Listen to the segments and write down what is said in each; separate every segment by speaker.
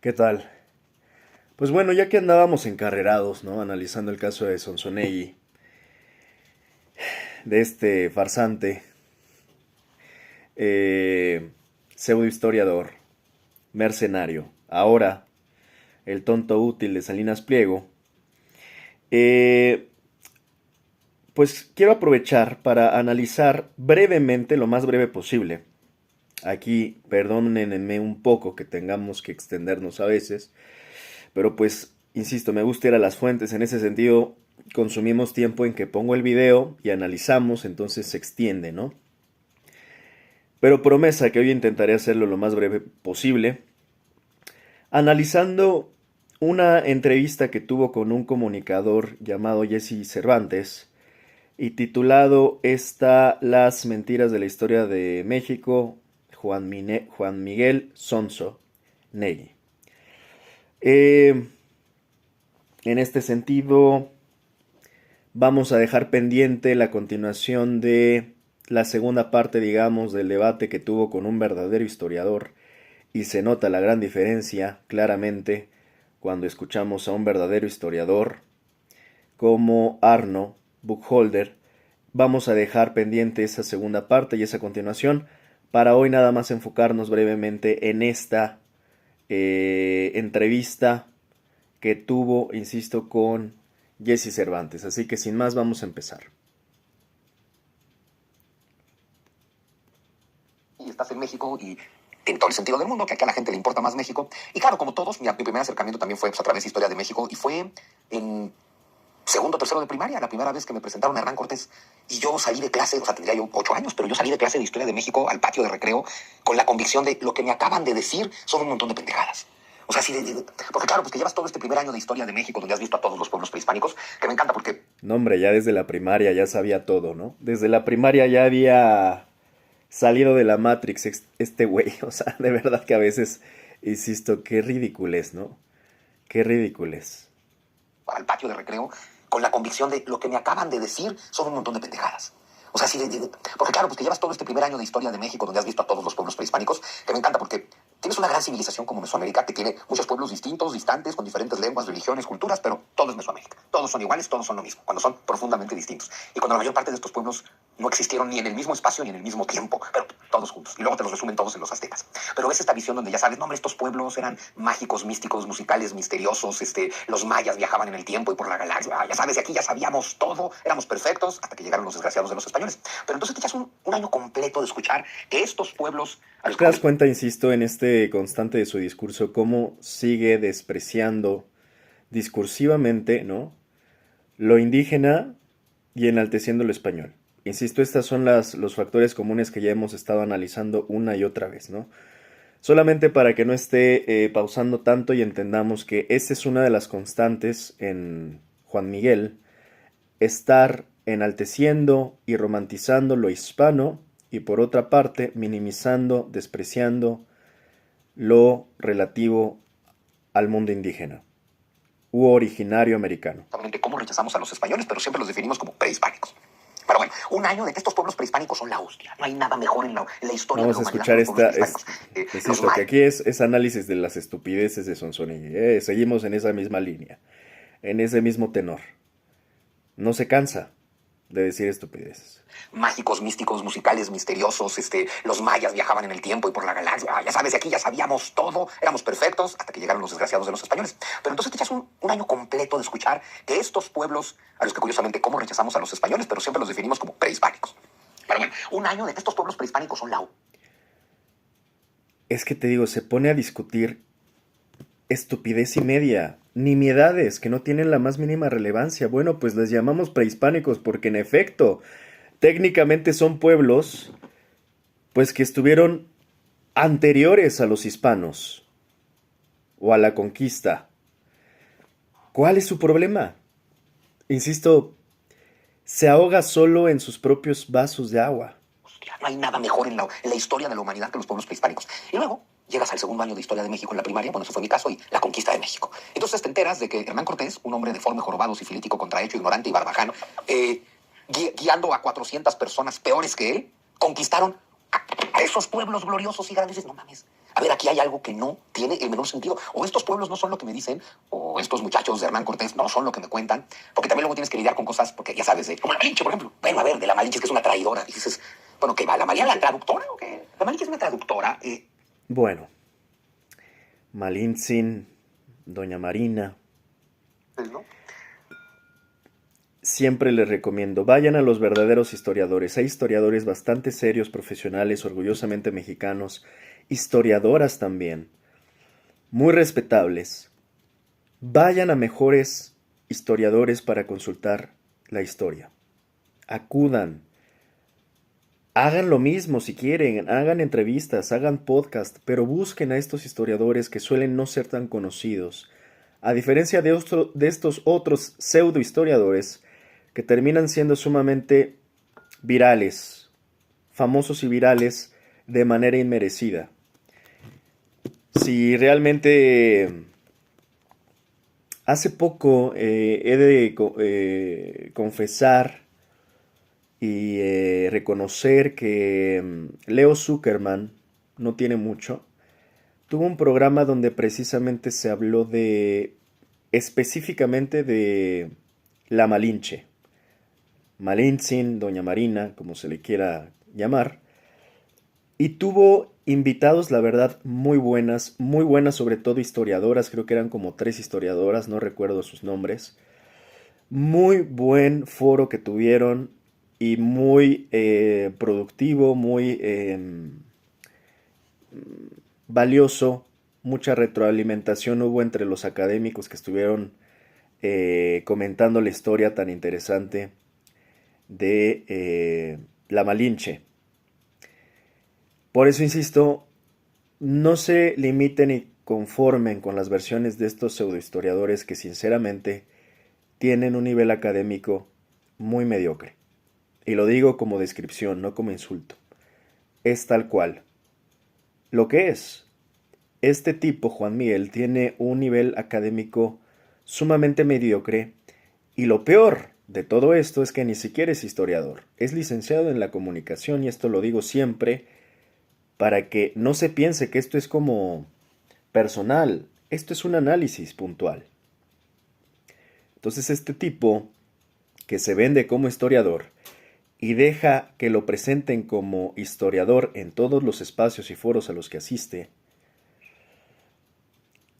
Speaker 1: ¿Qué tal? Pues bueno, ya que andábamos encarrerados, ¿no? Analizando el caso de Sonsonegui, de este farsante, eh, pseudo historiador, mercenario, ahora el tonto útil de Salinas Pliego, eh, pues quiero aprovechar para analizar brevemente, lo más breve posible. Aquí, perdónenme un poco que tengamos que extendernos a veces, pero pues, insisto, me gusta ir a las fuentes. En ese sentido, consumimos tiempo en que pongo el video y analizamos, entonces se extiende, ¿no? Pero promesa que hoy intentaré hacerlo lo más breve posible, analizando una entrevista que tuvo con un comunicador llamado Jesse Cervantes y titulado esta Las mentiras de la historia de México, Juan Miguel Sonso Negui. En este sentido, vamos a dejar pendiente la continuación de la segunda parte, digamos, del debate que tuvo con un verdadero historiador, y se nota la gran diferencia claramente cuando escuchamos a un verdadero historiador como Arno Buchholder. Vamos a dejar pendiente esa segunda parte y esa continuación para hoy nada más enfocarnos brevemente en esta entrevista que tuvo, insisto, con Jesse Cervantes. Así que sin más vamos a empezar.
Speaker 2: Y estás en México y tiene todo el sentido del mundo, que aquí a la gente le importa más México. Y claro, como todos, mi primer acercamiento también fue pues, a través de Historia de México y fue en segundo o tercero de primaria, la primera vez que me presentaron a Hernán Cortés. Y yo salí de clase, o sea, tendría yo 8 años, pero yo salí de clase de Historia de México al patio de recreo con la convicción de lo que me acaban de decir son un montón de pendejadas. O sea, porque claro, pues que llevas todo este primer año de Historia de México donde has visto a todos los pueblos prehispánicos, que me encanta porque...
Speaker 1: No, hombre, ya desde la primaria ya sabía todo, ¿no? Desde la primaria ya había salido de la Matrix este güey. O sea, de verdad que a veces, insisto, qué ridículo, ¿no? Qué ridículo.
Speaker 2: al patio de recreo con la convicción de lo que me acaban de decir son un montón de pendejadas. O sea, porque claro, pues que llevas todo este primer año de Historia de México donde has visto a todos los pueblos prehispánicos, que me encanta porque tienes una gran civilización como Mesoamérica que tiene muchos pueblos distintos, distantes, con diferentes lenguas, religiones, culturas, pero todo es Mesoamérica. Todos son iguales, todos son lo mismo, cuando son profundamente distintos. Y cuando la mayor parte de estos pueblos no existieron ni en el mismo espacio ni en el mismo tiempo, pero todos juntos. Y luego te los resumen todos en los aztecas. Pero ves esta visión donde ya sabes, no, hombre, estos pueblos eran mágicos, místicos, musicales, misteriosos, los mayas viajaban en el tiempo y por la galaxia, ya sabes, de aquí ya sabíamos todo, éramos perfectos, hasta que llegaron los desgraciados de los españoles. Pero entonces te echas un año completo de escuchar que estos pueblos... A los
Speaker 1: ¿Te das cuenta, insisto, en este constante de su discurso, cómo sigue despreciando discursivamente, ¿no?, lo indígena y enalteciendo lo español? Insisto, estos son los factores comunes que ya hemos estado analizando una y otra vez, ¿no? Solamente para que no esté pausando tanto y entendamos que esta es una de las constantes en Juan Miguel, estar enalteciendo y romantizando lo hispano y por otra parte minimizando, despreciando lo relativo al mundo indígena u originario americano.
Speaker 2: Cómo rechazamos a los españoles, pero siempre los definimos como prehispánicos. Pero bueno, un año de que estos pueblos prehispánicos son la hostia. No hay nada mejor en la historia
Speaker 1: Vamos
Speaker 2: de
Speaker 1: a
Speaker 2: la humanidad
Speaker 1: escuchar
Speaker 2: que los pueblos
Speaker 1: esta,
Speaker 2: prehispánicos.
Speaker 1: insisto, que aquí es análisis de las estupideces de Sonsonegui. Seguimos en esa misma línea, en ese mismo tenor. No se cansa de decir estupideces.
Speaker 2: Mágicos, místicos, musicales, misteriosos, los mayas viajaban en el tiempo y por la galaxia, ya sabes, de aquí ya sabíamos todo, éramos perfectos, hasta que llegaron los desgraciados de los españoles. Pero entonces te echas un año completo de escuchar que estos pueblos, a los que curiosamente, ¿cómo rechazamos a los españoles? Pero siempre los definimos como prehispánicos. Pero bueno, un año de que estos pueblos prehispánicos son la...
Speaker 1: Es que te digo, se pone a discutir estupidez y media, nimiedades que no tienen la más mínima relevancia. Bueno, pues les llamamos prehispánicos porque en efecto, técnicamente son pueblos pues que estuvieron anteriores a los hispanos o a la conquista. ¿Cuál es su problema? Insisto, se ahoga solo en sus propios vasos de agua.
Speaker 2: Hostia, no hay nada mejor en la historia de la humanidad que los pueblos prehispánicos. Y luego llegas al segundo año de Historia de México en la primaria, bueno, eso fue mi caso, y la conquista de México. Entonces te enteras de que Hernán Cortés, un hombre deforme, jorobado, sifilítico, contrahecho, ignorante y barbajano, guiando a 400 personas peores que él, conquistaron a esos pueblos gloriosos y grandes. No mames, A ver, aquí hay algo que no tiene el menor sentido. O estos pueblos no son lo que me dicen, o estos muchachos de Hernán Cortés no son lo que me cuentan, porque también luego tienes que lidiar con cosas, porque ya sabes, como la Malinche, por ejemplo. Bueno, a ver, de la Malinche es que es una traidora. Y dices, bueno, ¿qué va? ¿La María la traductora o qué? La Malinche es una traductora.
Speaker 1: Bueno, Malintzin, Doña Marina.
Speaker 2: ¿No?
Speaker 1: Siempre les recomiendo, vayan a los verdaderos historiadores. Hay historiadores bastante serios, profesionales, orgullosamente mexicanos, historiadoras también, muy respetables. Vayan a mejores historiadores para consultar la historia. Acudan. Hagan lo mismo si quieren, hagan entrevistas, hagan podcast, pero busquen a estos historiadores que suelen no ser tan conocidos. A diferencia de estos otros pseudo historiadores que terminan siendo sumamente virales, famosos y virales de manera inmerecida. Si realmente hace poco he de confesar y reconocer que Leo Zuckerman, no tiene mucho, tuvo un programa donde precisamente se habló específicamente de la Malinche. Malintzin, Doña Marina, como se le quiera llamar, y tuvo invitados, la verdad, muy buenas sobre todo historiadoras, creo que eran como 3 historiadoras, no recuerdo sus nombres. Muy buen foro que tuvieron y muy productivo, muy valioso, mucha retroalimentación hubo entre los académicos que estuvieron comentando la historia tan interesante de la Malinche. Por eso insisto, no se limiten y conformen con las versiones de estos pseudohistoriadores que sinceramente tienen un nivel académico muy mediocre. Y lo digo como descripción, no como insulto. Es tal cual. Lo que es. Este tipo, Juan Miguel, tiene un nivel académico sumamente mediocre y lo peor de todo esto es que ni siquiera es historiador. Es licenciado en la comunicación y esto lo digo siempre para que no se piense que esto es como personal. Esto es un análisis puntual. Entonces este tipo que se vende como historiador y deja que lo presenten como historiador en todos los espacios y foros a los que asiste,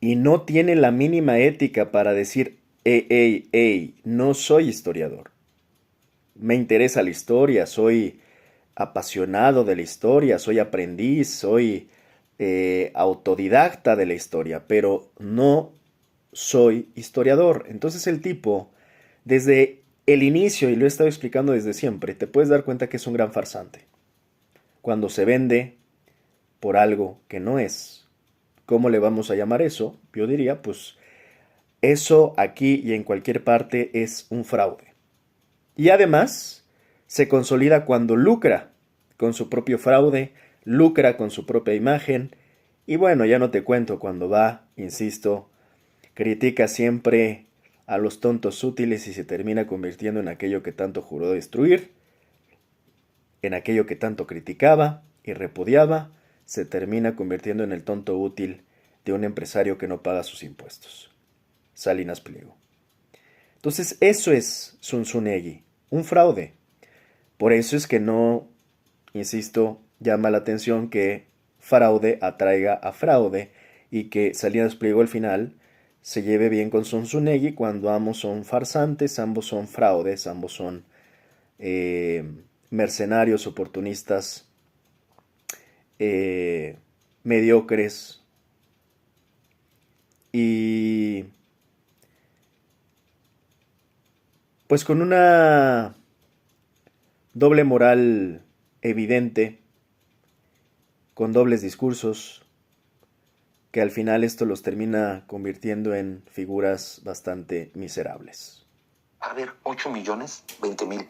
Speaker 1: y no tiene la mínima ética para decir, hey, no soy historiador. Me interesa la historia, soy apasionado de la historia, soy aprendiz, soy autodidacta de la historia, pero no soy historiador. Entonces el tipo, desde el inicio, y lo he estado explicando desde siempre, te puedes dar cuenta que es un gran farsante. Cuando se vende por algo que no es. ¿Cómo le vamos a llamar eso? Yo diría, pues, eso aquí y en cualquier parte es un fraude. Y además, se consolida cuando lucra con su propio fraude, lucra con su propia imagen, y bueno, ya no te cuento cuando va, insisto, critica siempre a los tontos útiles y se termina convirtiendo en aquello que tanto juró destruir, en aquello que tanto criticaba y repudiaba, se termina convirtiendo en el tonto útil de un empresario que no paga sus impuestos. Salinas Pliego. Entonces eso es Zunzunegui, un fraude. Por eso es que no, insisto, llama la atención que fraude atraiga a fraude y que Salinas Pliego al final se lleve bien con Zunzunegui cuando ambos son farsantes, ambos son fraudes, ambos son mercenarios, oportunistas, mediocres y pues con una doble moral evidente, con dobles discursos, que al final esto los termina convirtiendo en figuras bastante miserables.
Speaker 2: A ver, 8 millones, 20,000.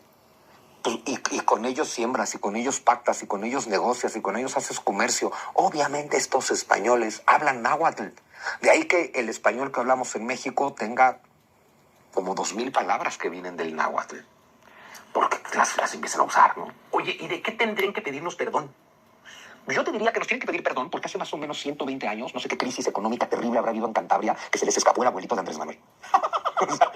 Speaker 2: Pues, y con ellos siembras, y con ellos pactas, y con ellos negocias, y con ellos haces comercio. Obviamente estos españoles hablan náhuatl. De ahí que el español que hablamos en México tenga como 2,000 palabras que vienen del náhuatl. Porque las empiezan a usar, ¿no? Oye, ¿y de qué tendrían que pedirnos perdón? Yo te diría que nos tienen que pedir perdón porque hace más o menos 120 años, no sé qué crisis económica terrible habrá habido en Cantabria, que se les escapó el abuelito de Andrés Manuel. O sea,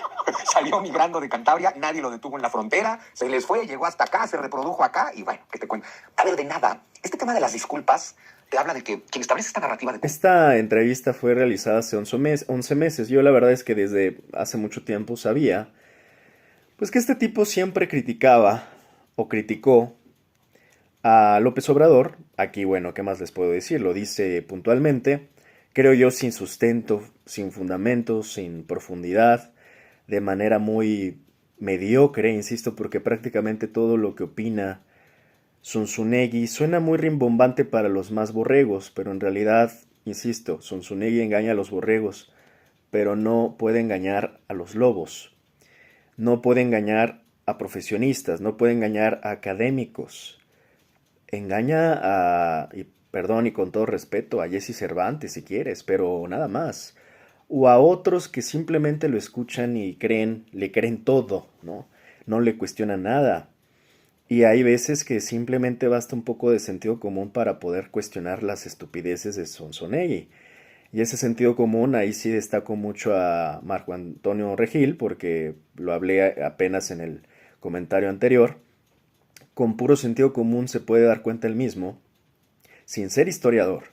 Speaker 2: salió migrando de Cantabria, nadie lo detuvo en la frontera, se les fue, llegó hasta acá, se reprodujo acá y bueno, ¿qué te cuento? A ver, de nada, este tema de las disculpas te habla de que quien establece esta narrativa de...
Speaker 1: Esta entrevista fue realizada hace 11 meses. Yo la verdad es que desde hace mucho tiempo sabía, pues que este tipo siempre criticaba o criticó a López Obrador. Aquí, bueno, ¿qué más les puedo decir? Lo dice puntualmente, creo yo, sin sustento, sin fundamentos, sin profundidad, de manera muy mediocre, insisto, porque prácticamente todo lo que opina Zunzunegui suena muy rimbombante para los más borregos, pero en realidad, insisto, Zunzunegui engaña a los borregos, pero no puede engañar a los lobos, no puede engañar a profesionistas, no puede engañar a académicos, engaña a, y perdón y con todo respeto, a Jesse Cervantes si quieres, pero nada más, o a otros que simplemente lo escuchan y creen, le creen todo, ¿no? No le cuestionan nada. Y hay veces que simplemente basta un poco de sentido común para poder cuestionar las estupideces de Sonsonegui. Y ese sentido común, ahí sí destaco mucho a Marco Antonio Regil, porque lo hablé apenas en el comentario anterior. Con puro sentido común se puede dar cuenta él mismo, sin ser historiador,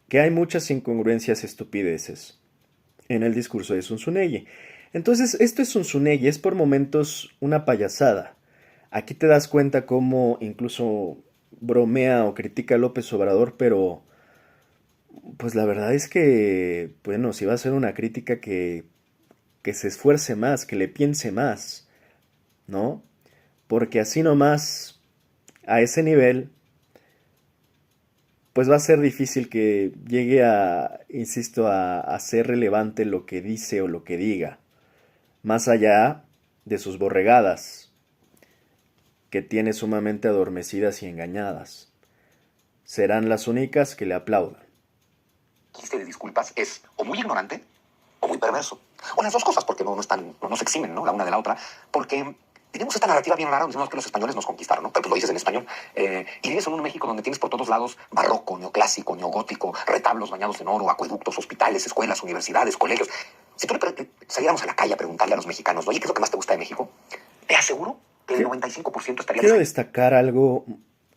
Speaker 1: que hay muchas incongruencias y estupideces en el discurso de Zunzunegui. Entonces, esto es Zunzunegui, es por momentos una payasada. Aquí te das cuenta cómo incluso bromea o critica a López Obrador, pero pues la verdad es que, bueno, si va a ser una crítica que se esfuerce más, que le piense más, ¿no? Porque así nomás, a ese nivel, pues va a ser difícil que llegue a, insisto, a ser relevante lo que dice o lo que diga, más allá de sus borregadas, que tiene sumamente adormecidas y engañadas. Serán las únicas que le aplaudan.
Speaker 2: Chiste de disculpas es o muy ignorante o muy perverso. O las dos cosas, porque no se eximen, ¿no? La una de la otra. Porque tenemos esta narrativa bien rara, decimos que los españoles nos conquistaron, ¿no? Pero pues lo dices en español. Y vives en un México donde tienes por todos lados barroco, neoclásico, neogótico, retablos bañados en oro, acueductos, hospitales, escuelas, universidades, colegios. Si tú saliéramos a la calle a preguntarle a los mexicanos, oye, ¿qué es lo que más te gusta de México? Te aseguro que el 95% estaría...
Speaker 1: Quiero destacar algo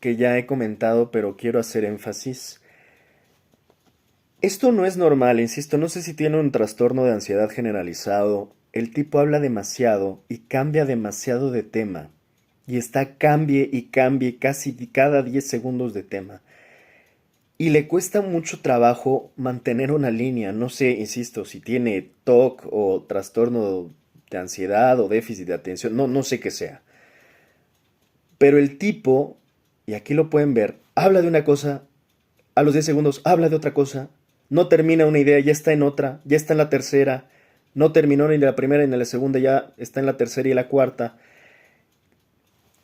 Speaker 1: que ya he comentado, pero quiero hacer énfasis. Esto no es normal, insisto, no sé si tiene un trastorno de ansiedad generalizado. El tipo habla demasiado y cambia demasiado de tema. Y está cambie y cambie casi cada 10 segundos de tema. Y le cuesta mucho trabajo mantener una línea. No sé, insisto, si tiene TOC o trastorno de ansiedad o déficit de atención. No sé qué sea. Pero el tipo, y aquí lo pueden ver, habla de una cosa, a los 10 segundos habla de otra cosa, no termina una idea, ya está en otra, ya está en la tercera, no terminó ni la primera ni la segunda, ya está en la tercera y la cuarta.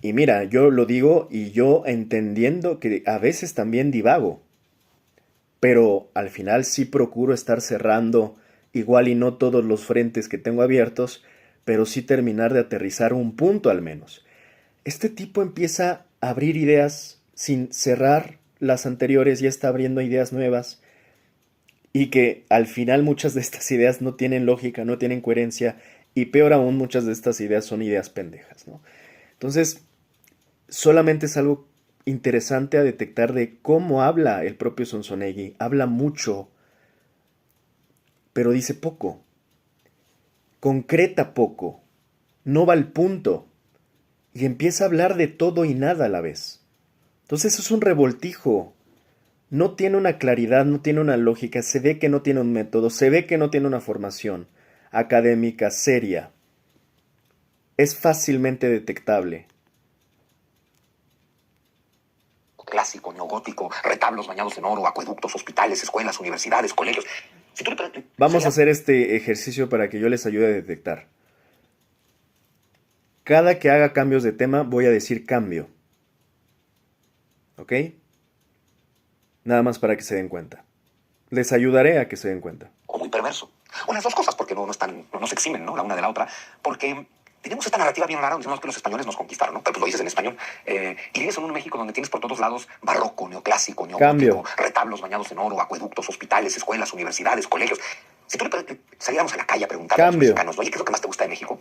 Speaker 1: Y mira, yo lo digo y yo entendiendo que a veces también divago, pero al final sí procuro estar cerrando igual y no todos los frentes que tengo abiertos, pero sí terminar de aterrizar un punto al menos. Este tipo empieza a abrir ideas sin cerrar las anteriores, ya está abriendo ideas nuevas y que al final muchas de estas ideas no tienen lógica, no tienen coherencia y peor aún muchas de estas ideas son ideas pendejas, ¿no? Entonces, solamente es algo interesante a detectar de cómo habla el propio Sonsonegui. Habla mucho, pero dice poco, concreta poco, no va al punto y empieza a hablar de todo y nada a la vez. Entonces eso es un revoltijo. No tiene una claridad, no tiene una lógica, se ve que no tiene un método, se ve que no tiene una formación académica seria. Es fácilmente detectable.
Speaker 2: Clásico, neogótico, retablos bañados en oro, acueductos, hospitales, escuelas, universidades, colegios. Si tú
Speaker 1: Vamos a hacer este ejercicio para que yo les ayude a detectar. Cada que haga cambios de tema voy a decir cambio. ¿Ok? Nada más para que se den cuenta. Les ayudaré a que se den cuenta.
Speaker 2: O muy perverso. O las dos cosas, porque no se eximen, ¿no? La una de la otra. Porque tenemos esta narrativa bien rara donde decimos que los españoles nos conquistaron, ¿no? Pero pues lo dices en español. Y vives en un México donde tienes por todos lados barroco, neoclásico, neogótico,
Speaker 1: Cambio.
Speaker 2: retablos bañados en oro, acueductos, hospitales, escuelas, universidades, colegios. Si tú saliéramos a la calle a preguntarle a los
Speaker 1: Cambio.
Speaker 2: mexicanos, oye, ¿qué es lo que más te gusta de México?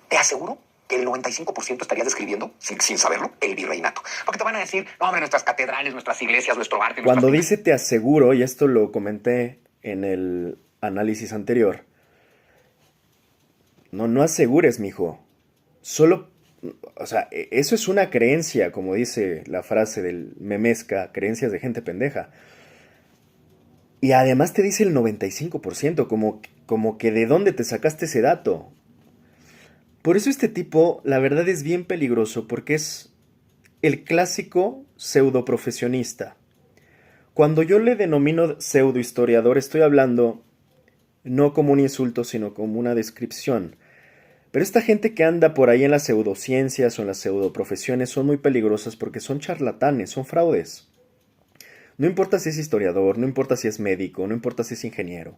Speaker 2: Te aseguro que el 95% estaría describiendo, sin saberlo, el virreinato. Porque te van a decir, no, hombre, nuestras catedrales, nuestras iglesias, nuestro arte.
Speaker 1: Cuando
Speaker 2: nuestras...
Speaker 1: dice te aseguro, y esto lo comenté en el análisis anterior, no asegures, mijo. Solo, o sea, eso es una creencia, como dice la frase del memesca, creencias de gente pendeja. Y además te dice el 95%, como que de dónde te sacaste ese dato. Por eso este tipo, la verdad, es bien peligroso, porque es el clásico pseudoprofesionista. Cuando yo le denomino pseudohistoriador, estoy hablando no como un insulto, sino como una descripción. Pero esta gente que anda por ahí en las pseudociencias o en las pseudoprofesiones son muy peligrosas porque son charlatanes, son fraudes. No importa si es historiador, no importa si es médico, no importa si es ingeniero.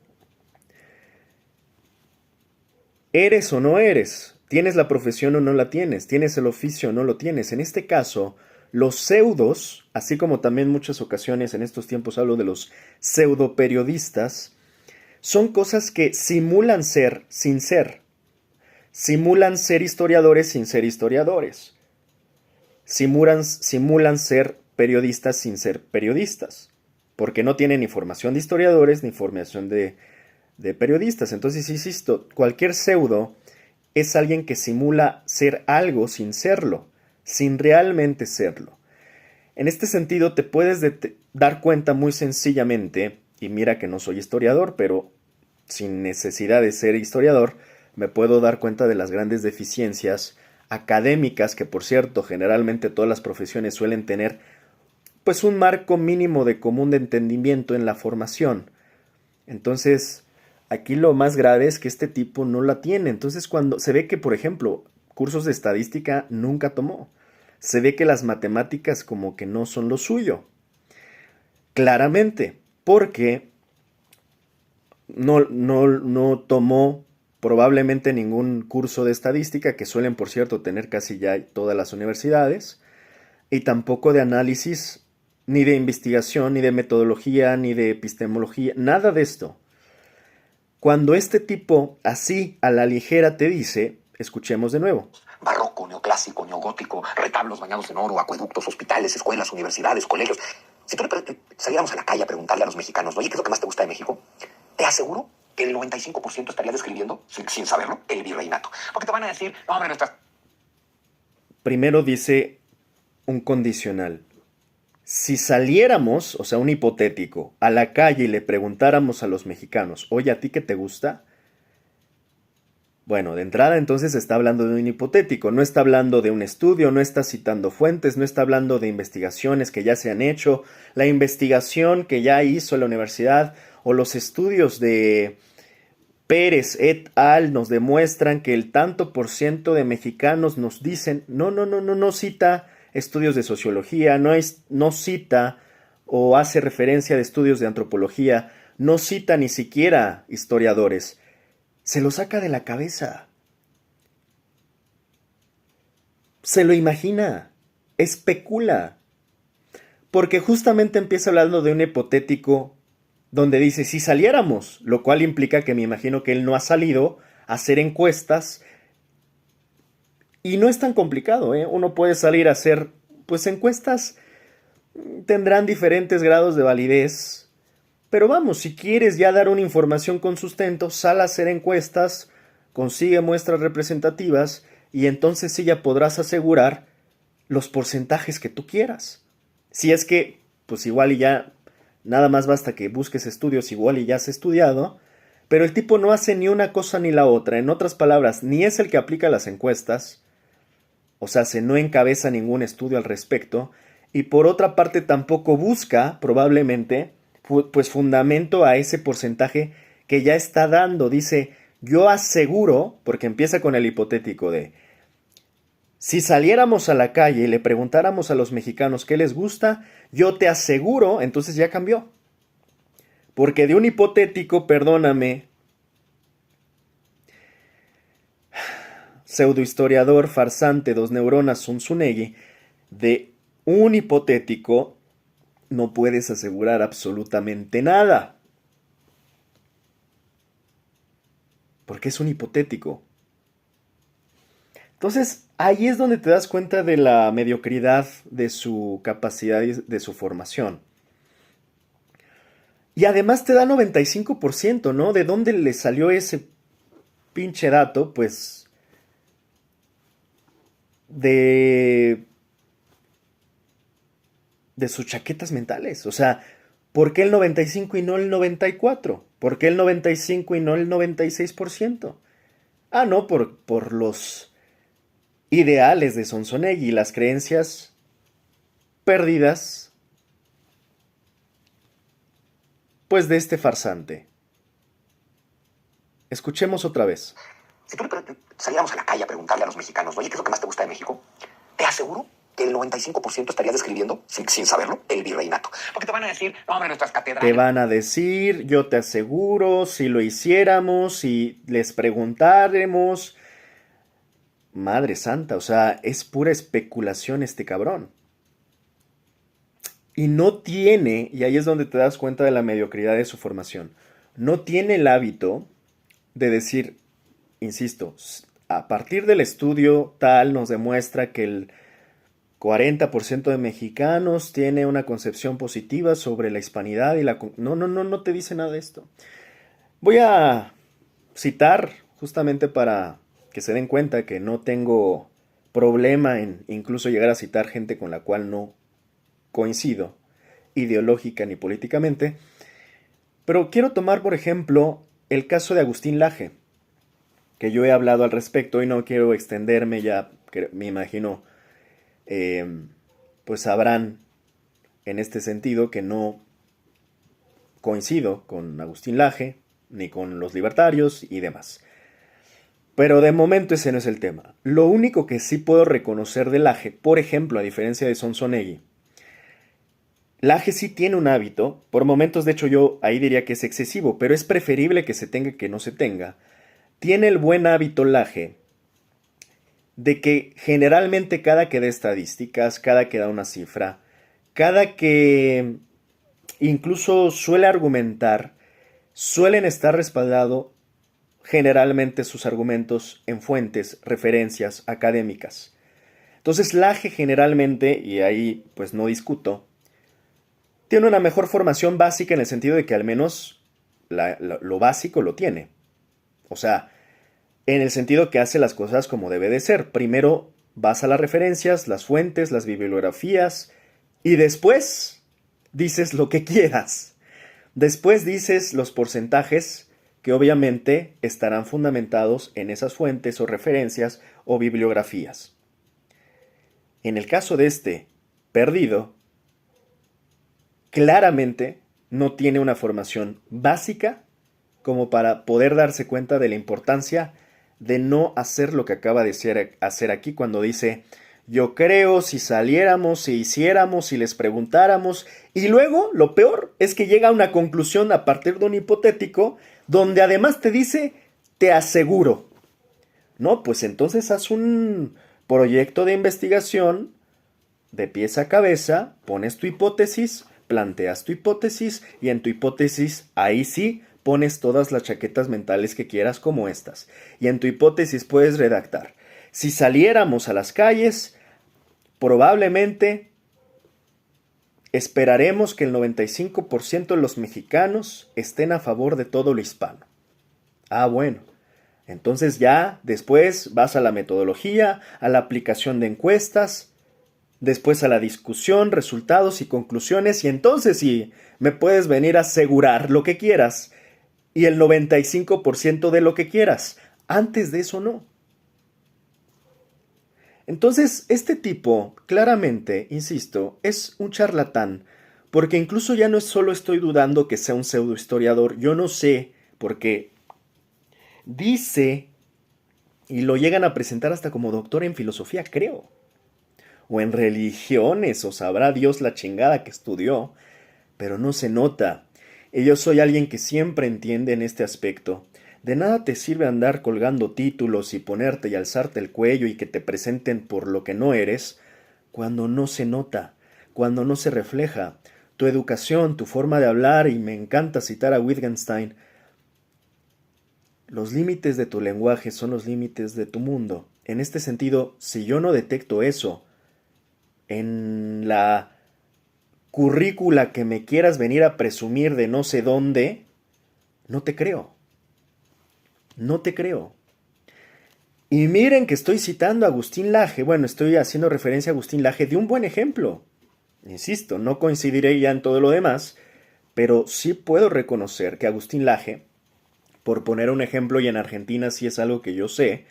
Speaker 1: ¿Eres o no eres? ¿Tienes la profesión o no la tienes? ¿Tienes el oficio o no lo tienes? En este caso, los pseudos, así como también muchas ocasiones en estos tiempos hablo de los pseudoperiodistas, son cosas que simulan ser sin ser. Simulan ser historiadores sin ser historiadores. Simulan ser periodistas sin ser periodistas. Porque no tienen ni formación de historiadores ni formación de periodistas. Entonces, insisto, cualquier pseudo es alguien que simula ser algo sin serlo, sin realmente serlo. En este sentido, te puedes dar cuenta muy sencillamente, y mira que no soy historiador, pero sin necesidad de ser historiador, me puedo dar cuenta de las grandes deficiencias académicas que, por cierto, generalmente todas las profesiones suelen tener, pues un marco mínimo de común de entendimiento en la formación. Entonces, aquí lo más grave es que este tipo no la tiene. Entonces, cuando se ve que, por ejemplo, cursos de estadística nunca tomó, se ve que las matemáticas como que no son lo suyo. Claramente, porque no tomó probablemente ningún curso de estadística, que suelen, por cierto, tener casi ya todas las universidades, y tampoco de análisis, ni de investigación, ni de metodología, ni de epistemología, nada de esto. Cuando este tipo, así a la ligera, te dice, escuchemos de nuevo.
Speaker 2: Barroco, neoclásico, neogótico, retablos bañados en oro, acueductos, hospitales, escuelas, universidades, colegios. Si tú saliéramos a la calle a preguntarle a los mexicanos, oye, ¿qué es lo que más te gusta de México? Te aseguro que el 95% estaría describiendo, sin saberlo, el virreinato. Porque te van a decir, no, hombre, nuestras...
Speaker 1: Primero dice un condicional. Si saliéramos, o sea, un hipotético, a la calle y le preguntáramos a los mexicanos, oye, ¿a ti qué te gusta? Bueno, de entrada entonces está hablando de un hipotético, no está hablando de un estudio, no está citando fuentes, no está hablando de investigaciones que ya se han hecho, la investigación que ya hizo la universidad o los estudios de Pérez et al. Nos demuestran que el tanto por ciento de mexicanos nos dicen, no cita estudios de sociología, no cita o hace referencia de estudios de antropología, no cita ni siquiera historiadores. Se lo saca de la cabeza. Se lo imagina. Especula. Porque justamente empieza hablando de un hipotético donde dice, si saliéramos, lo cual implica que me imagino que él no ha salido a hacer encuestas. Y no es tan complicado, ¿eh? Uno puede salir a hacer, pues encuestas tendrán diferentes grados de validez. Pero vamos, si quieres ya dar una información con sustento, sal a hacer encuestas, consigue muestras representativas y entonces sí ya podrás asegurar los porcentajes que tú quieras. Si es que, pues igual y ya, nada más basta que busques estudios igual y ya has estudiado, pero el tipo no hace ni una cosa ni la otra. En otras palabras, ni es el que aplica las encuestas, o sea, se no encabeza ningún estudio al respecto, y por otra parte tampoco busca, probablemente, pues fundamento a ese porcentaje que ya está dando. Dice, yo aseguro, porque empieza con el hipotético de, si saliéramos a la calle y le preguntáramos a los mexicanos qué les gusta, yo te aseguro, entonces ya cambió. Porque de un hipotético, perdóname, pseudohistoriador, farsante, dos neuronas, Zunzunegui, de un hipotético no puedes asegurar absolutamente nada. Porque es un hipotético. Entonces, ahí es donde te das cuenta de la mediocridad de su capacidad y de su formación. Y además te da 95%, ¿no? ¿De dónde le salió ese pinche dato? Pues de sus chaquetas mentales. O sea, ¿por qué el 95 y no el 94? ¿Por qué el 95 y no el 96%? Ah, no, por los ideales de Sonsonegui y las creencias perdidas, pues de este farsante. Escuchemos otra vez.
Speaker 2: Si tú saliéramos a la calle a preguntarle a los mexicanos, oye, ¿qué es lo que más te gusta de México? Te aseguro que el 95% estarías describiendo, sin saberlo, el virreinato. Porque te van a decir, no, hombre, nuestras catedrales.
Speaker 1: Te van a decir, yo te aseguro, si lo hiciéramos, si les preguntáramos. Madre santa, o sea, es pura especulación este cabrón. Y no tiene, y ahí es donde te das cuenta de la mediocridad de su formación, no tiene el hábito de decir, insisto, a partir del estudio tal nos demuestra que el 40% de mexicanos tiene una concepción positiva sobre la hispanidad y la... No te dice nada de esto. Voy a citar, justamente para que se den cuenta que no tengo problema en incluso llegar a citar gente con la cual no coincido, ideológica ni políticamente, pero quiero tomar, por ejemplo, el caso de Agustín Laje, que yo he hablado al respecto y no quiero extenderme, ya me imagino, pues sabrán en este sentido que no coincido con Agustín Laje, ni con los libertarios y demás. Pero de momento ese no es el tema. Lo único que sí puedo reconocer de Laje, por ejemplo, a diferencia de Sonsonegui, Laje sí tiene un hábito, por momentos de hecho yo ahí diría que es excesivo, pero es preferible que se tenga que no se tenga. Tiene el buen hábito Laje de que generalmente cada que da estadísticas, cada que da una cifra, cada que incluso suele argumentar, suelen estar respaldados generalmente sus argumentos en fuentes, referencias académicas. Entonces Laje generalmente, y ahí pues no discuto, tiene una mejor formación básica en el sentido de que al menos lo básico lo tiene. O sea, en el sentido que hace las cosas como debe de ser. Primero vas a las referencias, las fuentes, las bibliografías, y después dices lo que quieras. Después dices los porcentajes que obviamente estarán fundamentados en esas fuentes o referencias o bibliografías. En el caso de este perdido, claramente no tiene una formación básica como para poder darse cuenta de la importancia de no hacer lo que acaba de hacer aquí cuando dice, yo creo, si saliéramos, si hiciéramos, si les preguntáramos, y luego lo peor es que llega a una conclusión a partir de un hipotético donde además te dice, te aseguro. No, pues entonces haz un proyecto de investigación de pies a cabeza, pones tu hipótesis, planteas tu hipótesis y en tu hipótesis ahí sí pones todas las chaquetas mentales que quieras como estas. Y en tu hipótesis puedes redactar. Si saliéramos a las calles, probablemente esperaremos que el 95% de los mexicanos estén a favor de todo lo hispano. Ah, bueno. Entonces ya después vas a la metodología, a la aplicación de encuestas, después a la discusión, resultados y conclusiones, y entonces sí, me puedes venir a asegurar lo que quieras y el 95% de lo que quieras. Antes de eso no. Entonces, este tipo, claramente, insisto, es un charlatán, porque incluso ya no solo estoy dudando que sea un pseudohistoriador, yo no sé, porque dice, y lo llegan a presentar hasta como doctor en filosofía, creo, o en religiones, o sabrá Dios la chingada que estudió, pero no se nota. Y yo soy alguien que siempre entiende en este aspecto De nada te sirve andar colgando títulos y ponerte y alzarte el cuello y que te presenten por lo que no eres, cuando no se nota, cuando no se refleja. Tu educación, tu forma de hablar, y me encanta citar a Wittgenstein, los límites de tu lenguaje son los límites de tu mundo. En este sentido, si yo no detecto eso en la currícula que me quieras venir a presumir de no sé dónde, no te creo. No te creo. Y miren que estoy citando a Agustín Laje. Bueno, estoy haciendo referencia a Agustín Laje de un buen ejemplo. Insisto, no coincidiré ya en todo lo demás, pero sí puedo reconocer que Agustín Laje, por poner un ejemplo, y en Argentina sí es algo que yo sé,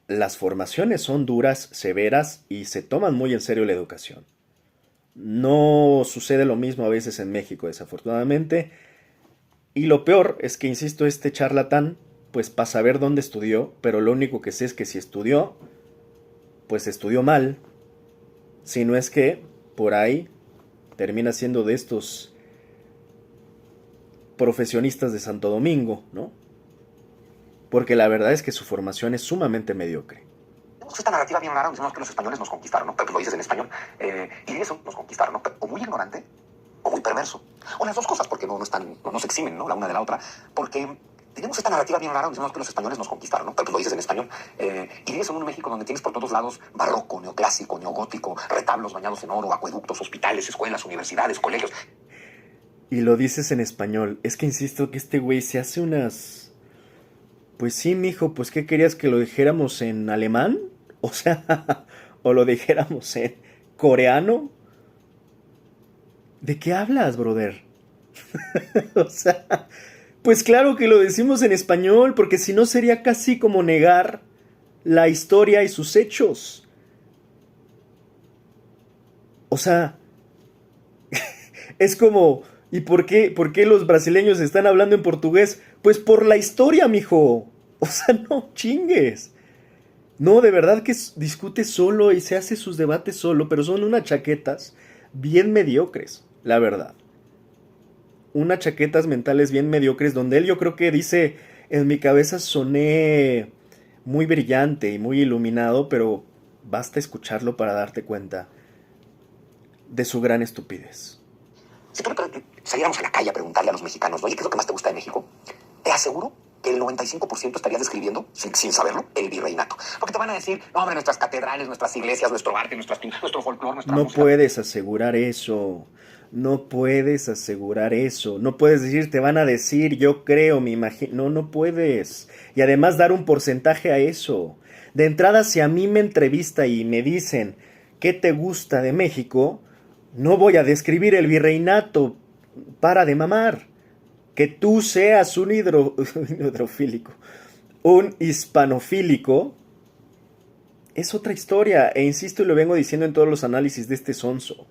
Speaker 1: las formaciones son duras, severas y se toman muy en serio la educación. No sucede lo mismo a veces en México, desafortunadamente. Y lo peor es que, insisto, este charlatán, pues para saber dónde estudió, pero lo único que sé es que si estudió, pues estudió mal. Si no es que, por ahí, termina siendo de estos profesionistas de Santo Domingo, ¿no? Porque la verdad es que su formación es sumamente mediocre.
Speaker 2: Tenemos esta narrativa bien rara, decimos que los españoles nos conquistaron, ¿no? Pero lo dices en español. Y de eso nos conquistaron, ¿no? O muy ignorante o muy perverso. O las dos cosas, porque no se eximen, ¿no? La una de la otra. Porque tenemos esta narrativa bien rara, decimos que los españoles nos conquistaron, ¿no? Pero lo dices en español. Y de eso en un México donde tienes por todos lados barroco, neoclásico, neogótico, retablos bañados en oro, acueductos, hospitales, escuelas, universidades, colegios.
Speaker 1: Y lo dices en español. Es que insisto que este güey se hace unas... Pues sí, mijo, pues ¿qué querías que lo dijéramos en alemán? O sea, o lo dijéramos en coreano. ¿De qué hablas, brother? O sea, pues claro que lo decimos en español, porque si no sería casi como negar la historia y sus hechos. O sea, es como, ¿y por qué los brasileños están hablando en portugués? Pues por la historia, mijo. O sea, no chingues. No, de verdad que discute solo y se hace sus debates solo, pero son unas chaquetas bien mediocres, la verdad. Unas chaquetas mentales bien mediocres donde él yo creo que dice, en mi cabeza soné muy brillante y muy iluminado, pero basta escucharlo para darte cuenta de su gran estupidez.
Speaker 2: Si tú saliéramos a la calle a preguntarle a los mexicanos, oye, ¿qué es lo que más te gusta de México? Te aseguro que el 95% estarías describiendo, sin saberlo, el virreinato. Porque te van a decir, no, hombre, nuestras catedrales, nuestras iglesias, nuestro arte, nuestro folclore, nuestra
Speaker 1: No
Speaker 2: música.
Speaker 1: puedes asegurar eso. No puedes asegurar eso. No puedes decir, te van a decir, yo creo, me imagino. No, no puedes. Y además dar un porcentaje a eso. De entrada, si a mí me entrevista y me dicen, ¿qué te gusta de México? No voy a describir el virreinato. Para de mamar. Que tú seas un hidrofílico, un hispanofílico, es otra historia, e insisto y lo vengo diciendo en todos los análisis de este sonso.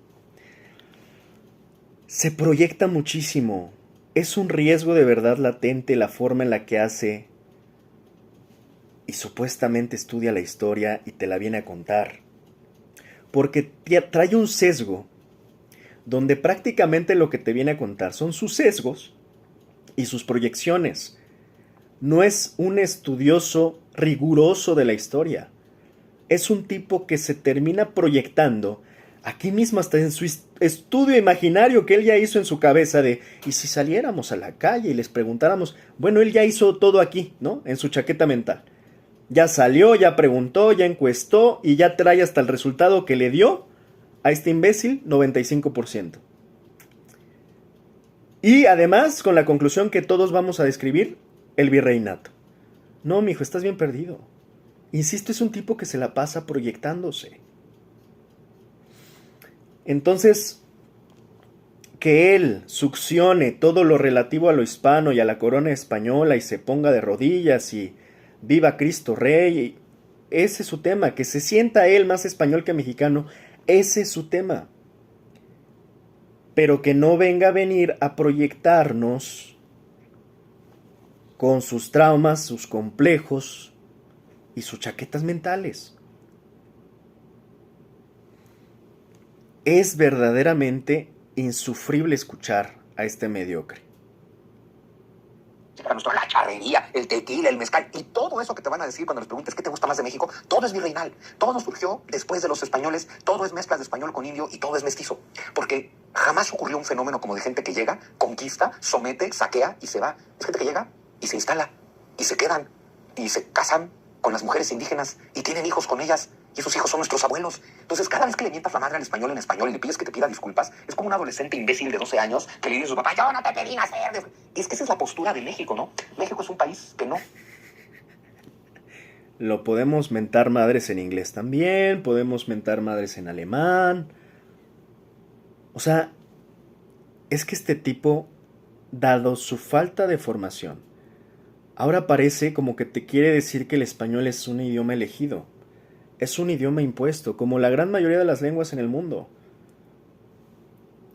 Speaker 1: Se proyecta muchísimo. Es un riesgo de verdad latente la forma en la que hace y supuestamente estudia la historia y te la viene a contar. Porque trae un sesgo donde prácticamente lo que te viene a contar son sus sesgos y sus proyecciones. No es un estudioso riguroso de la historia. Es un tipo que se termina proyectando aquí mismo, hasta en su estudio imaginario que él ya hizo en su cabeza de, ¿y si saliéramos a la calle y les preguntáramos? Bueno, él ya hizo todo aquí, ¿no? En su chaqueta mental. Ya salió, ya preguntó, ya encuestó y ya trae hasta el resultado que le dio a este imbécil, 95%. Y además, con la conclusión que todos vamos a describir, el virreinato. No, mijo, estás bien perdido. Insisto, es un tipo que se la pasa proyectándose. Entonces, que él succione todo lo relativo a lo hispano y a la corona española y se ponga de rodillas y viva Cristo Rey, ese es su tema. Que se sienta él más español que mexicano, ese es su tema. Pero que no venga a venir a proyectarnos con sus traumas, sus complejos y sus chaquetas mentales. Es verdaderamente insufrible escuchar a este mediocre.
Speaker 2: para nuestro la charrería, el tequila, el mezcal y todo eso que te van a decir cuando les preguntes qué te gusta más de México, todo es virreinal, todo surgió después de los españoles, todo es mezcla de español con indio y todo es mestizo, porque jamás ocurrió un fenómeno como de gente que llega, conquista, somete, saquea y se va. Es gente que llega y se instala y se quedan y se casan con las mujeres indígenas y tienen hijos con ellas. Y esos hijos son nuestros abuelos. Entonces, cada vez que le mientas la madre al español en español y le pides que te pida disculpas, es como un adolescente imbécil de 12 años que le dice a su papá, yo no te pedí nacer. Es que esa es la postura de México, ¿no? México es un país que no.
Speaker 1: Lo podemos mentar madres en inglés también, podemos mentar madres en alemán. O sea, es que este tipo, dado su falta de formación, ahora parece como que te quiere decir que el español es un idioma elegido. Es un idioma impuesto, como la gran mayoría de las lenguas en el mundo.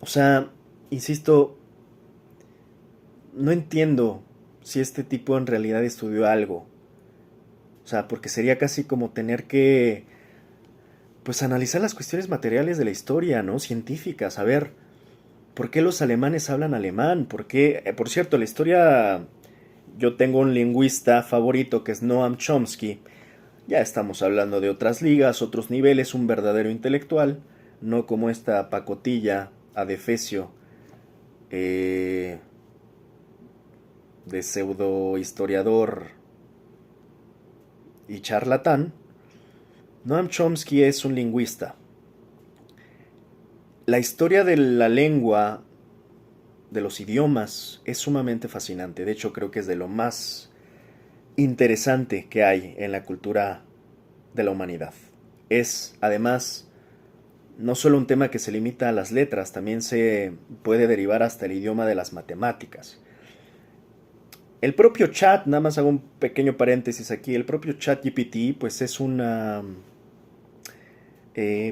Speaker 1: O sea, insisto, no entiendo si este tipo en realidad estudió algo. O sea, porque sería casi como tener que, pues, analizar las cuestiones materiales de la historia, ¿no? Científicas, a ver, ¿por qué los alemanes hablan alemán? ¿Por qué? Por cierto, la historia, yo tengo un lingüista favorito que es Noam Chomsky. Ya estamos hablando de otras ligas, otros niveles, un verdadero intelectual, no como esta pacotilla adefesio de pseudo historiador y charlatán. Noam Chomsky es un lingüista. La historia de la lengua, de los idiomas, es sumamente fascinante. De hecho, creo que es de lo más interesante que hay en la cultura de la humanidad. Es, además, no solo un tema que se limita a las letras, también se puede derivar hasta el idioma de las matemáticas. El propio chat, nada más hago un pequeño paréntesis aquí, el propio ChatGPT pues es una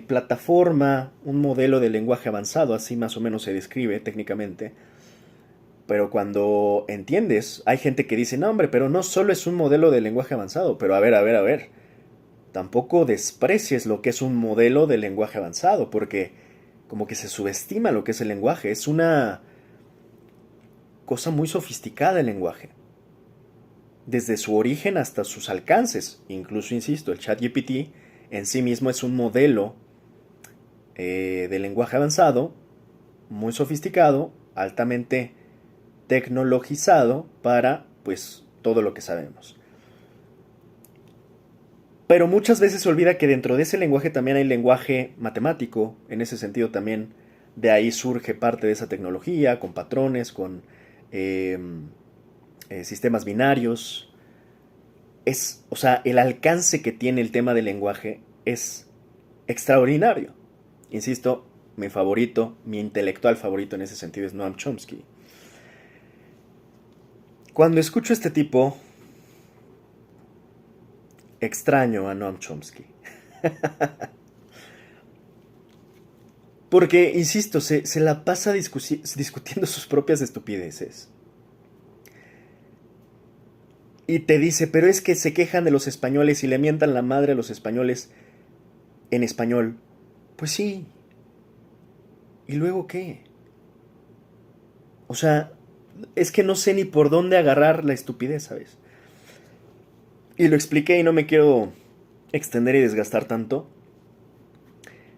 Speaker 1: plataforma, un modelo de lenguaje avanzado, así más o menos se describe técnicamente. Pero cuando entiendes, hay gente que dice, no hombre, pero no solo es un modelo de lenguaje avanzado, pero a ver, tampoco desprecies lo que es un modelo de lenguaje avanzado, porque como que se subestima lo que es el lenguaje, es una cosa muy sofisticada el lenguaje, desde su origen hasta sus alcances. Incluso, insisto, el ChatGPT en sí mismo es un modelo de lenguaje avanzado, muy sofisticado, altamente tecnologizado para, pues, todo lo que sabemos. Pero muchas veces se olvida que dentro de ese lenguaje también hay lenguaje matemático. En ese sentido también de ahí surge parte de esa tecnología, con patrones, con sistemas binarios. O sea, el alcance que tiene el tema del lenguaje es extraordinario. Insisto, mi favorito, mi intelectual favorito en ese sentido es Noam Chomsky. Cuando escucho a este tipo, extraño a Noam Chomsky. Porque, insisto, se la pasa discutiendo sus propias estupideces. Y te dice, pero es que se quejan de los españoles y le mientan la madre a los españoles en español. Pues sí. ¿Y luego qué? O sea, es que no sé ni por dónde agarrar la estupidez, ¿sabes? Y lo expliqué y no me quiero extender y desgastar tanto.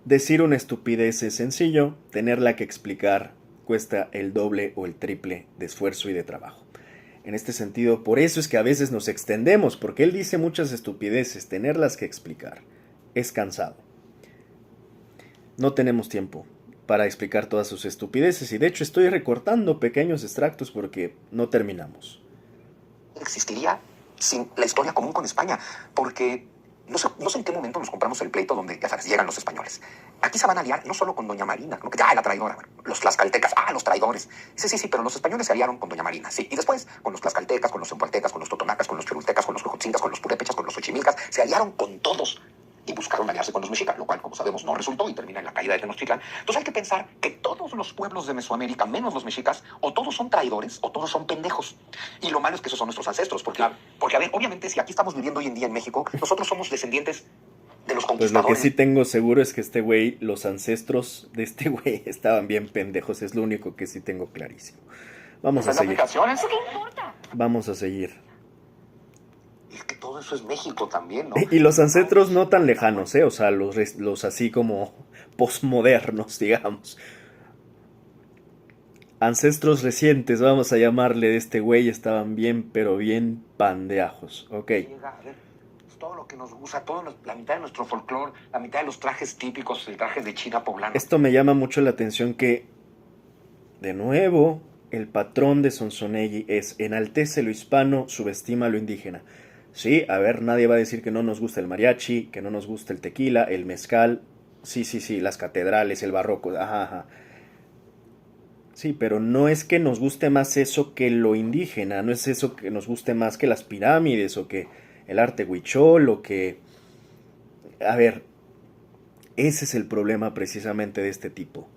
Speaker 1: Decir una estupidez es sencillo, tenerla que explicar cuesta el doble o el triple de esfuerzo y de trabajo. En este sentido, por eso es que a veces nos extendemos, porque él dice muchas estupideces, tenerlas que explicar es cansado. No tenemos tiempo para explicar todas sus estupideces y de hecho estoy recortando pequeños extractos porque no terminamos.
Speaker 2: Existiría sin la historia común con España, porque no sé en qué momento nos compramos el pleito donde, ya sabes, llegan los españoles. Aquí se van a aliar no solo con Doña Marina, ¿no? Que la traidora, bueno, los tlaxcaltecas, los traidores. Sí, pero los españoles se aliaron con Doña Marina, sí. Y después con los tlaxcaltecas, con los cempaltecas, con los totonacas, con los cholultecas, con los cojotzincas, con los purépechas, con los xochimilcas. Se aliaron con todos y buscaron aliarse con los mexicas, lo cual, como sabemos, no resultó y termina en la caída de Tenochtitlán. Entonces hay que pensar que todos los pueblos de Mesoamérica, menos los mexicas, o todos son traidores o todos son pendejos. Y lo malo es que esos son nuestros ancestros, porque a ver, obviamente, si aquí estamos viviendo hoy en día en México, nosotros somos descendientes de los
Speaker 1: Pues lo que
Speaker 2: conquistadores.
Speaker 1: sí tengo seguro es que este güey, los ancestros de este güey estaban bien pendejos, es lo único que sí tengo clarísimo. Vamos a seguir.
Speaker 2: ¿Qué importa?
Speaker 1: vamos a seguir.
Speaker 2: Es que todo eso es México también, ¿no?
Speaker 1: Y los ancestros no tan lejanos, ¿eh? O sea, los así como posmodernos, digamos. Ancestros recientes, vamos a llamarle, de este güey, estaban bien, pero bien pandeajos. Ok.
Speaker 2: Llega a ver todo lo que nos gusta, la mitad de nuestro folclore, la mitad de los trajes típicos, el traje de China poblano.
Speaker 1: Esto me llama mucho la atención que, de nuevo, el patrón de Sonsonegui es enaltece lo hispano, subestima lo indígena. Sí, a ver, nadie va a decir que no nos gusta el mariachi, que no nos gusta el tequila, el mezcal. Sí, sí, sí, las catedrales, el barroco. Ajá, ajá. Sí, pero no es que nos guste más eso que lo indígena, no es eso que nos guste más que las pirámides o que el arte huichol o que... A ver, ese es el problema precisamente de este tipo.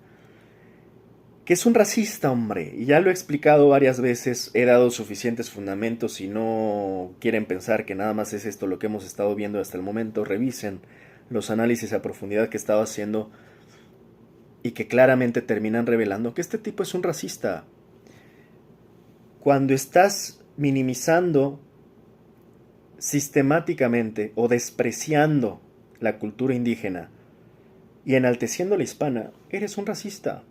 Speaker 1: Que es un racista, hombre, y ya lo he explicado varias veces, he dado suficientes fundamentos. Si no quieren pensar que nada más es esto lo que hemos estado viendo hasta el momento, revisen los análisis a profundidad que he estado haciendo y que claramente terminan revelando que este tipo es un racista. Cuando estás minimizando sistemáticamente o despreciando la cultura indígena y enalteciendo la hispana, eres un racista.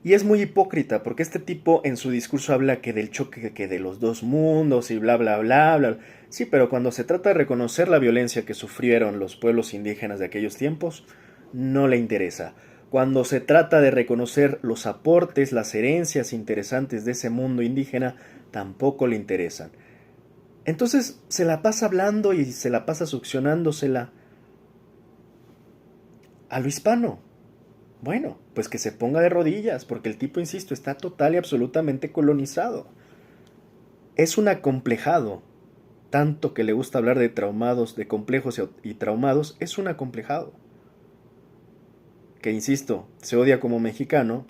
Speaker 1: Y es muy hipócrita, porque este tipo en su discurso habla que del choque que de los dos mundos y bla bla bla bla. Sí, pero cuando se trata de reconocer la violencia que sufrieron los pueblos indígenas de aquellos tiempos, no le interesa. Cuando se trata de reconocer los aportes, las herencias interesantes de ese mundo indígena, tampoco le interesan. Entonces se la pasa hablando y se la pasa succionándosela a lo hispano. Bueno, pues que se ponga de rodillas, porque el tipo, insisto, está total y absolutamente colonizado. Es un acomplejado. Tanto que le gusta hablar de traumados, de complejos y traumados, es un acomplejado. Que, insisto, se odia como mexicano,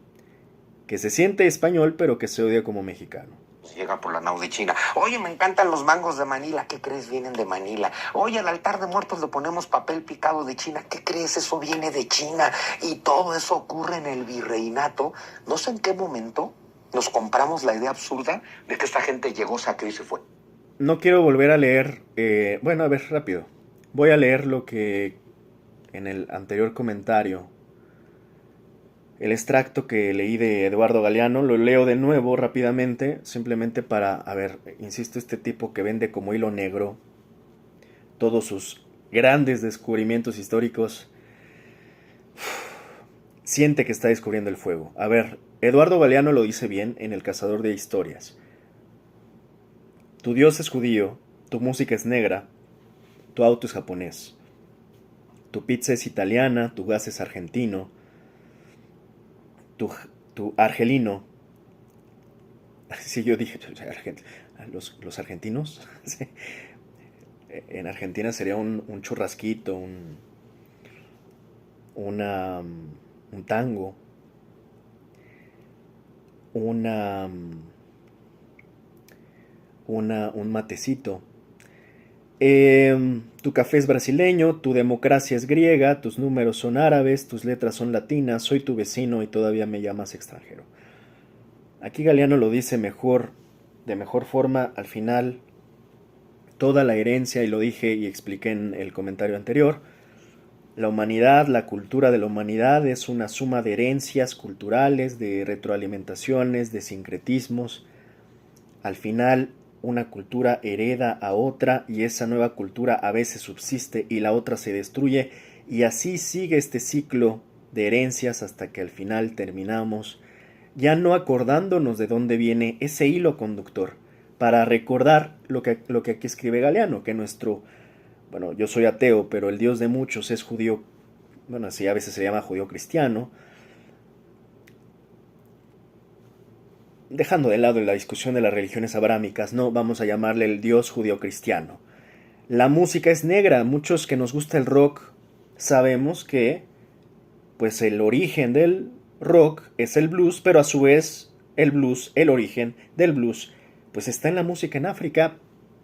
Speaker 1: que se siente español, pero que se odia como mexicano.
Speaker 2: Llega por la nao de China. Oye, me encantan los mangos de Manila. ¿Qué crees? Vienen de Manila. Oye, al altar de muertos le ponemos papel picado de China. ¿Qué crees? Eso viene de China. Y todo eso ocurre en el virreinato. No sé en qué momento nos compramos la idea absurda de que esta gente llegó, saqueó y se fue.
Speaker 1: No quiero volver a leer... bueno, a ver, rápido. Voy a leer lo que en el anterior comentario... El extracto que leí de Eduardo Galeano, lo leo de nuevo rápidamente, simplemente para, a ver, insisto, este tipo que vende como hilo negro todos sus grandes descubrimientos históricos, siente que está descubriendo el fuego. A ver, Eduardo Galeano lo dice bien en El Cazador de Historias. Tu Dios es judío, tu música es negra, tu auto es japonés, tu pizza es italiana, tu gas es argentino, tu argelino. Sí, yo dije, los argentinos. Sí. En Argentina sería un churrasquito, un tango, un matecito. Tu café es brasileño, tu democracia es griega, tus números son árabes, tus letras son latinas, soy tu vecino y todavía me llamas extranjero. Aquí Galeano lo dice mejor, de mejor forma, al final, toda la herencia, y lo dije y expliqué en el comentario anterior, la humanidad, la cultura de la humanidad es una suma de herencias culturales, de retroalimentaciones, de sincretismos. Al final, una cultura hereda a otra y esa nueva cultura a veces subsiste y la otra se destruye y así sigue este ciclo de herencias hasta que al final terminamos ya no acordándonos de dónde viene ese hilo conductor para recordar lo que aquí escribe Galeano, que bueno, yo soy ateo, pero el Dios de muchos es judío, bueno, así a veces se llama judío cristiano. Dejando de lado la discusión de las religiones abrámicas, no vamos a llamarle el Dios judío-cristiano. La música es negra, muchos que nos gusta el rock sabemos que pues el origen del rock es el blues, pero a su vez el blues, el origen del blues, pues está en la música en África,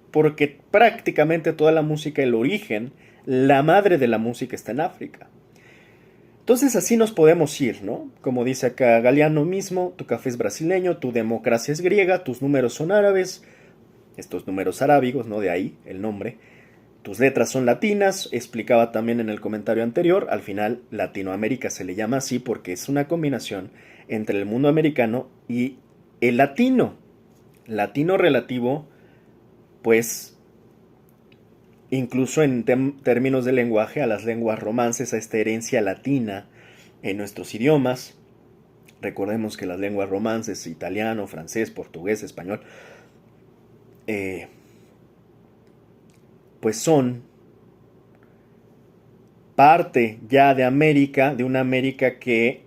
Speaker 1: porque prácticamente toda la música, el origen, la madre de la música está en África. Entonces así nos podemos ir, ¿no? Como dice acá Galeano mismo, tu café es brasileño, tu democracia es griega, tus números son árabes, estos números arábigos, ¿no? De ahí el nombre. Tus letras son latinas, explicaba también en el comentario anterior, al final Latinoamérica se le llama así porque es una combinación entre el mundo americano y el latino. Latino relativo, pues, incluso en términos de lenguaje, a las lenguas romances, a esta herencia latina en nuestros idiomas. Recordemos que las lenguas romances, italiano, francés, portugués, español, pues son parte ya de América, de una América que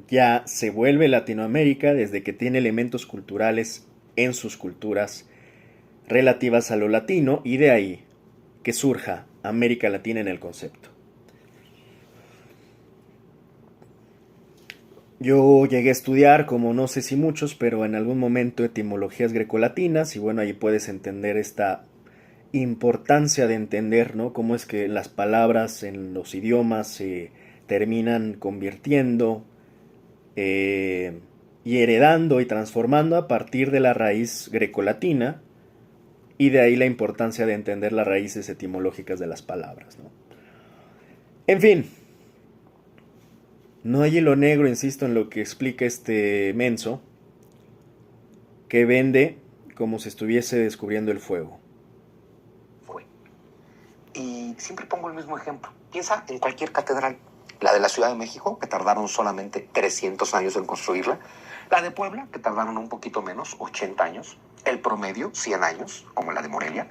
Speaker 1: ya se vuelve Latinoamérica desde que tiene elementos culturales en sus culturas relativas a lo latino, y de ahí que surja América Latina en el concepto. Yo llegué a estudiar, como no sé si muchos, pero en algún momento etimologías grecolatinas, y bueno, ahí puedes entender esta importancia de entender, ¿no? Cómo es que las palabras en los idiomas se terminan convirtiendo y heredando y transformando a partir de la raíz grecolatina, y de ahí la importancia de entender las raíces etimológicas de las palabras, ¿no? En fin, no hay hilo negro, insisto, en lo que explica este menso, que vende como si estuviese descubriendo el fuego.
Speaker 2: Y siempre pongo el mismo ejemplo. Piensa en cualquier catedral. La de la Ciudad de México, que tardaron solamente 300 años en construirla. La de Puebla, que tardaron un poquito menos, 80 años. El promedio, 100 años, como la de Morelia.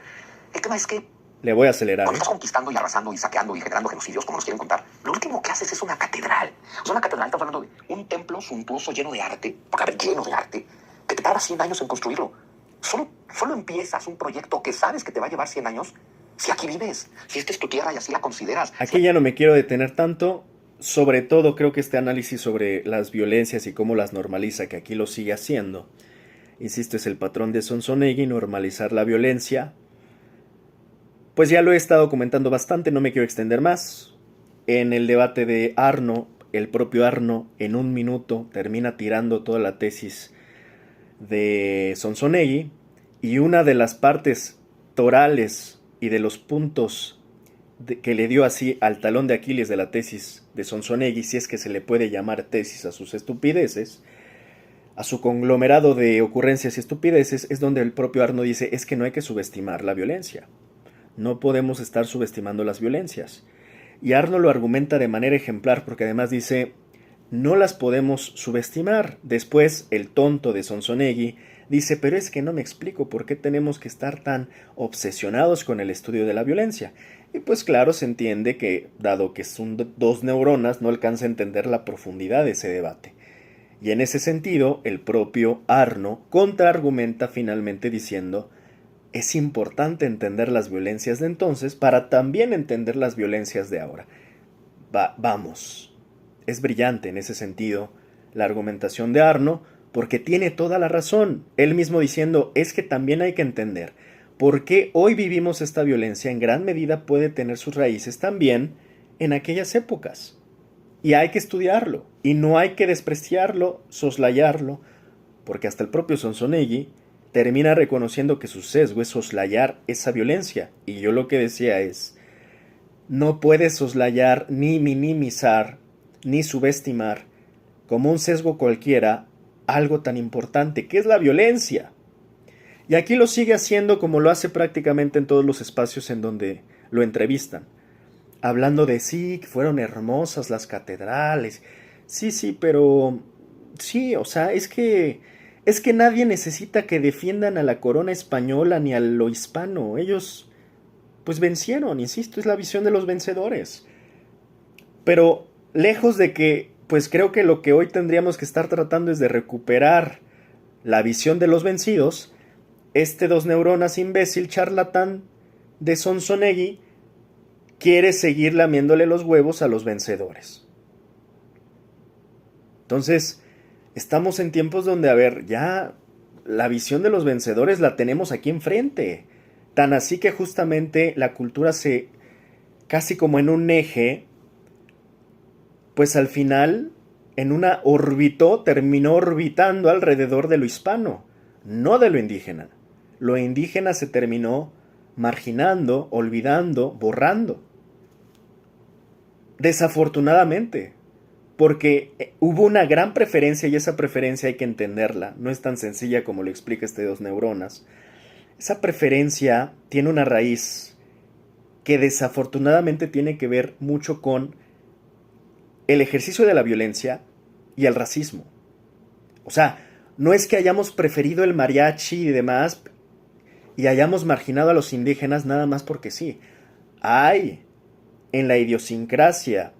Speaker 2: El tema es que
Speaker 1: le voy a acelerar.
Speaker 2: Cuando estás conquistando y arrasando y saqueando y generando genocidios, como nos quieren contar, lo último que haces es una catedral. O sea, una catedral, estás hablando de un templo suntuoso lleno de arte, porque a ver, lleno de arte, que te tarda 100 años en construirlo. Solo empiezas un proyecto que sabes que te va a llevar 100 años si aquí vives, si esta es tu tierra y así la consideras.
Speaker 1: Aquí ya no me quiero detener tanto. Sobre todo creo que este análisis sobre las violencias y cómo las normaliza, que aquí lo sigue haciendo. Insisto, es el patrón de Sonsonegui, normalizar la violencia. Pues ya lo he estado comentando bastante, no me quiero extender más. En el debate de Arno, el propio Arno en un minuto termina tirando toda la tesis de Sonsonegui, y una de las partes torales y de los puntos que le dio así al talón de Aquiles de la tesis de Sonsonegui, si es que se le puede llamar tesis a sus estupideces, a su conglomerado de ocurrencias y estupideces, es donde el propio Arno dice: es que no hay que subestimar la violencia. No podemos estar subestimando las violencias. Y Arno lo argumenta de manera ejemplar, porque además dice: no las podemos subestimar. Después, el tonto de Sonsonegui dice: pero es que no me explico por qué tenemos que estar tan obsesionados con el estudio de la violencia. Y pues claro, se entiende que, dado que son dos neuronas, no alcanza a entender la profundidad de ese debate. Y en ese sentido, el propio Arno contraargumenta finalmente diciendo: es importante entender las violencias de entonces para también entender las violencias de ahora. Vamos, es brillante en ese sentido la argumentación de Arno, porque tiene toda la razón. Él mismo diciendo: es que también hay que entender por qué hoy vivimos esta violencia. En gran medida puede tener sus raíces también en aquellas épocas. Y hay que estudiarlo, y no hay que despreciarlo, soslayarlo, porque hasta el propio Sonsonegui termina reconociendo que su sesgo es soslayar esa violencia. Y yo lo que decía es: no puedes soslayar, ni minimizar, ni subestimar, como un sesgo cualquiera, algo tan importante que es la violencia. Y aquí lo sigue haciendo, como lo hace prácticamente en todos los espacios en donde lo entrevistan, hablando de sí, que fueron hermosas las catedrales. Sí, pero sí, o sea, es que nadie necesita que defiendan a la corona española ni a lo hispano. Ellos pues vencieron, insisto, es la visión de los vencedores. Pero lejos de que, pues creo que lo que hoy tendríamos que estar tratando es de recuperar la visión de los vencidos. Este dos neuronas imbécil charlatán de Sonsonegui quiere seguir lamiéndole los huevos a los vencedores. Entonces, estamos en tiempos donde, a ver, ya la visión de los vencedores la tenemos aquí enfrente. Tan así que justamente la cultura se, casi como en un eje, pues al final terminó orbitando alrededor de lo hispano, no de lo indígena. Lo indígena se terminó marginando, olvidando, borrando. Desafortunadamente, porque hubo una gran preferencia y esa preferencia hay que entenderla, no es tan sencilla como lo explica este Dos Neuronas. Esa preferencia tiene una raíz que desafortunadamente tiene que ver mucho con el ejercicio de la violencia y el racismo. O sea, no es que hayamos preferido el mariachi y demás y hayamos marginado a los indígenas nada más porque sí. Hay en la idiosincrasia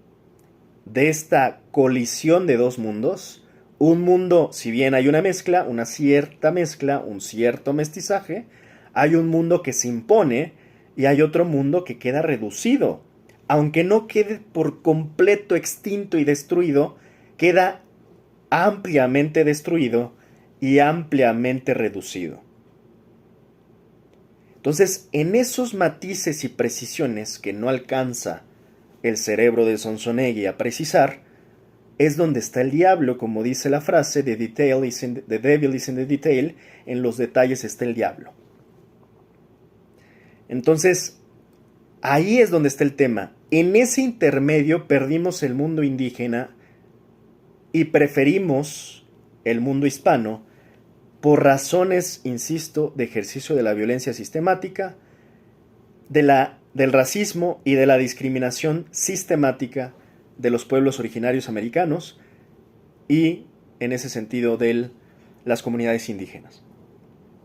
Speaker 1: de esta colisión de dos mundos, un mundo, si bien hay una mezcla, una cierta mezcla, un cierto mestizaje, hay un mundo que se impone y hay otro mundo que queda reducido. Aunque no quede por completo extinto y destruido, queda ampliamente destruido y ampliamente reducido. Entonces, en esos matices y precisiones que no alcanza el cerebro de Sonsonegui a precisar, es donde está el diablo, como dice la frase, the devil is in the detail, en los detalles está el diablo. Entonces, ahí es donde está el tema. En ese intermedio perdimos el mundo indígena y preferimos el mundo hispano por razones, insisto, de ejercicio de la violencia sistemática, del racismo y de la discriminación sistemática de los pueblos originarios americanos y, en ese sentido, de las comunidades indígenas.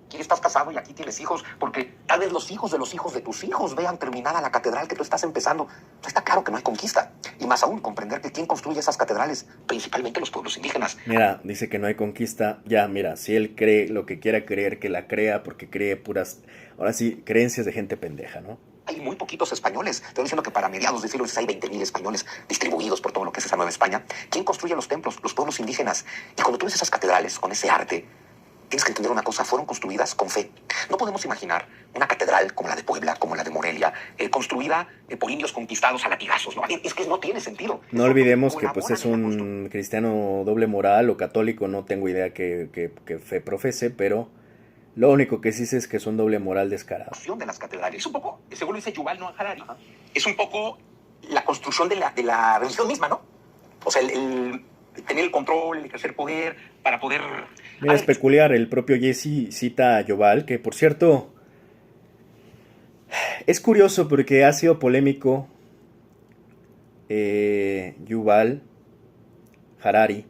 Speaker 2: Aquí estás casado y aquí tienes hijos, porque tal vez los hijos de tus hijos vean terminada la catedral que tú estás empezando. Está claro que no hay conquista. Y más aún, comprender que quién construye esas catedrales, principalmente los pueblos indígenas.
Speaker 1: Mira, dice que no hay conquista. Ya, mira, si él cree lo que quiera creer, que la crea, porque cree puras, ahora sí, creencias de gente pendeja, ¿no?
Speaker 2: Hay muy poquitos españoles. Te estoy diciendo que para mediados del siglo XVI hay 20.000 españoles distribuidos por todo lo que es esa Nueva España. ¿Quién construye los templos? Los pueblos indígenas. Y cuando tú ves esas catedrales con ese arte, tienes que entender una cosa, fueron construidas con fe. No podemos imaginar una catedral como la de Puebla, como la de Morelia, construida por indios conquistados a latigazos. ¿No? Es que no tiene sentido.
Speaker 1: No olvidemos que pues es un cristiano doble moral o católico, no tengo idea qué fe profese, pero lo único que sí sé es que son doble moral descarado.
Speaker 2: De las catedrales. Es un poco, según lo dice Yuval Noah Harari, es un poco la construcción de la religión misma, ¿no? O sea, el tener el control, el ejercer poder, para poder...
Speaker 1: Mira, es peculiar, el propio Jesse cita a Yuval, que por cierto, es curioso porque ha sido polémico Yuval Harari,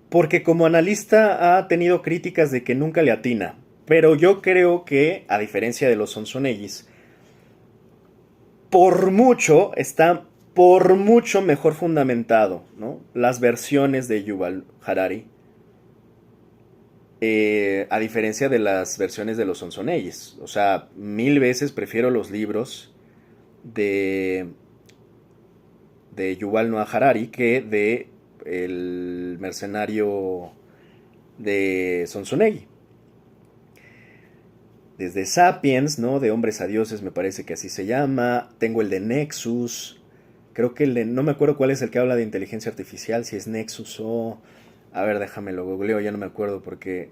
Speaker 1: porque como analista ha tenido críticas de que nunca le atina, pero yo creo que, a diferencia de los Sonsoneguis, por mucho mejor fundamentado, ¿no? Las versiones de Yuval Harari, a diferencia de las versiones de los Sonsoneguis. O sea, 1000 veces prefiero los libros de Yuval Noah Harari que de el mercenario de Sonsonegui. Desde Sapiens, ¿no? De Hombres a Dioses, me parece que así se llama. Tengo el de Nexus. Creo que no me acuerdo cuál es el que habla de inteligencia artificial, si es Nexus o... A ver, déjame lo googleo, ya no me acuerdo porque...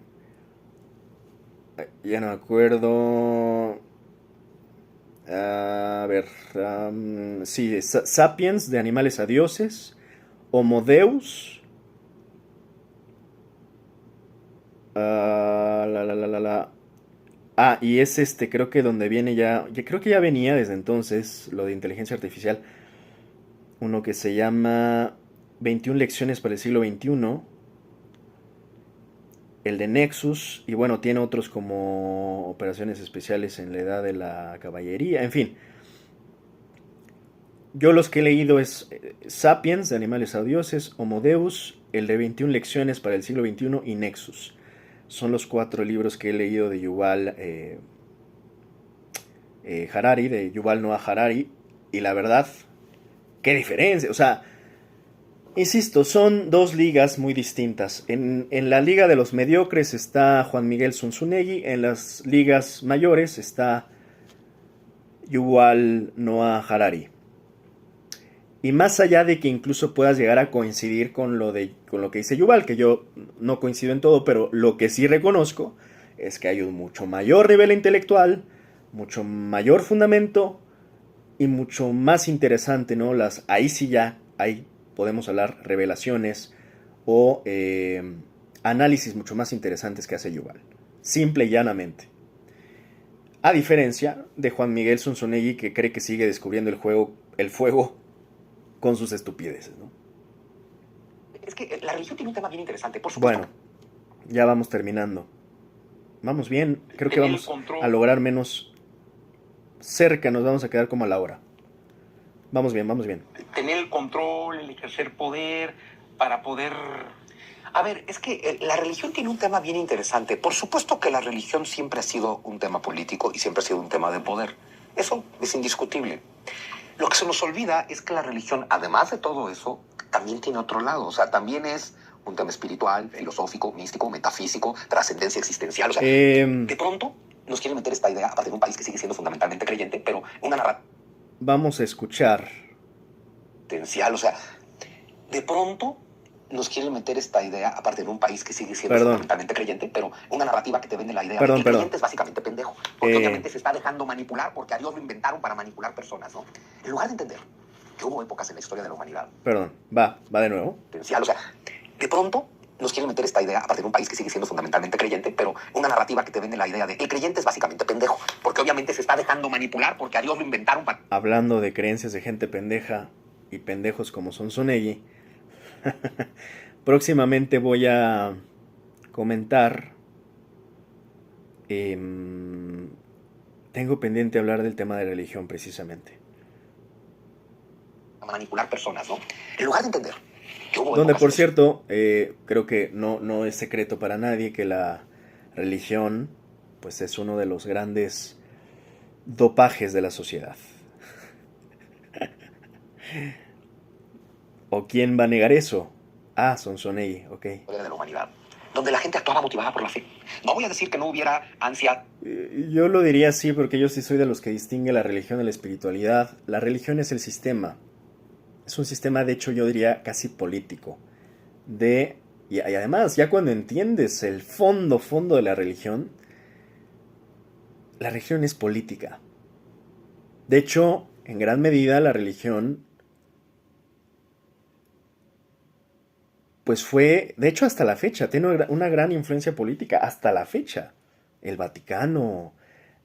Speaker 1: Ya no me acuerdo... A ver... sí, Sapiens, de Animales a Dioses. Homo Deus. Y es creo que donde viene ya... Creo que ya venía desde entonces lo de inteligencia artificial. Uno que se llama 21 lecciones para el siglo XXI. El de Nexus. Y bueno, tiene otros como operaciones especiales en la edad de la caballería. En fin. Yo los que he leído es Sapiens, de Animales a Dioses, Homo Deus, el de 21 lecciones para el siglo XXI y Nexus. Son los 4 libros que he leído de Yuval Harari, de Yuval Noah Harari. Y la verdad, qué diferencia. O sea, insisto, son dos ligas muy distintas. En la liga de los mediocres está Juan Miguel Zunzunegui. En las ligas mayores está Yuval Noah Harari. Y más allá de que incluso puedas llegar a coincidir con lo que dice Yuval, que yo no coincido en todo, pero lo que sí reconozco es que hay un mucho mayor nivel intelectual, mucho mayor fundamento y mucho más interesante, ¿no? Ahí sí ya, ahí podemos hablar revelaciones o análisis mucho más interesantes que hace Yuval. Simple y llanamente. A diferencia de Juan Miguel Zunzunegui, que cree que sigue descubriendo el fuego con sus estupideces, ¿no?
Speaker 2: Es que la religión tiene un tema bien interesante, por supuesto.
Speaker 1: Bueno, ya vamos terminando. Vamos bien, creo que vamos a lograr menos cerca, nos vamos a quedar como a la hora. Vamos bien, vamos bien.
Speaker 2: Tener el control, el ejercer poder, para poder... A ver, es que la religión tiene un tema bien interesante. Por supuesto que la religión siempre ha sido un tema político y siempre ha sido un tema de poder. Eso es indiscutible. Lo que se nos olvida es que la religión, además de todo eso, también tiene otro lado. O sea, también es un tema espiritual, filosófico, místico, metafísico, trascendencia existencial. O sea, de pronto nos quieren meter esta idea, aparte de un país que sigue siendo fundamentalmente creyente, pero una narrativa.
Speaker 1: Vamos a escuchar.
Speaker 2: O sea, de pronto nos quieren meter esta idea, aparte de un país que sigue siendo fundamentalmente creyente, pero una narrativa que te vende la idea de que el creyente es básicamente pendejo, porque obviamente se está dejando manipular, porque a Dios lo inventaron para manipular personas, ¿no? En lugar de entender que hubo épocas en la historia de la humanidad.
Speaker 1: Va de nuevo.
Speaker 2: O sea, de pronto nos quieren meter esta idea, aparte de un país que sigue siendo fundamentalmente creyente, pero una narrativa que te vende la idea de que el creyente es básicamente pendejo, porque obviamente se está dejando manipular, porque a Dios lo inventaron para...
Speaker 1: Hablando de creencias de gente pendeja y pendejos como Zunzunegui, próximamente voy a comentar. Tengo pendiente hablar del tema de religión precisamente.
Speaker 2: A manipular personas, ¿no? En lugar de entender que hubo
Speaker 1: donde, por cierto, creo que no es secreto para nadie que la religión pues es uno de los grandes dopajes de la sociedad. ¿O quién va a negar eso? Ah, Zunzunegui, ok.
Speaker 2: De la humanidad, donde la gente actuaba motivada por la fe. No voy a decir que no hubiera ansia.
Speaker 1: Yo lo diría así porque yo sí soy de los que distingue la religión de la espiritualidad. La religión es el sistema. Es un sistema, de hecho, yo diría casi político. Y además, ya cuando entiendes el fondo de la religión es política. De hecho, en gran medida la religión pues fue, de hecho hasta la fecha, tiene una gran influencia política, hasta la fecha. El Vaticano,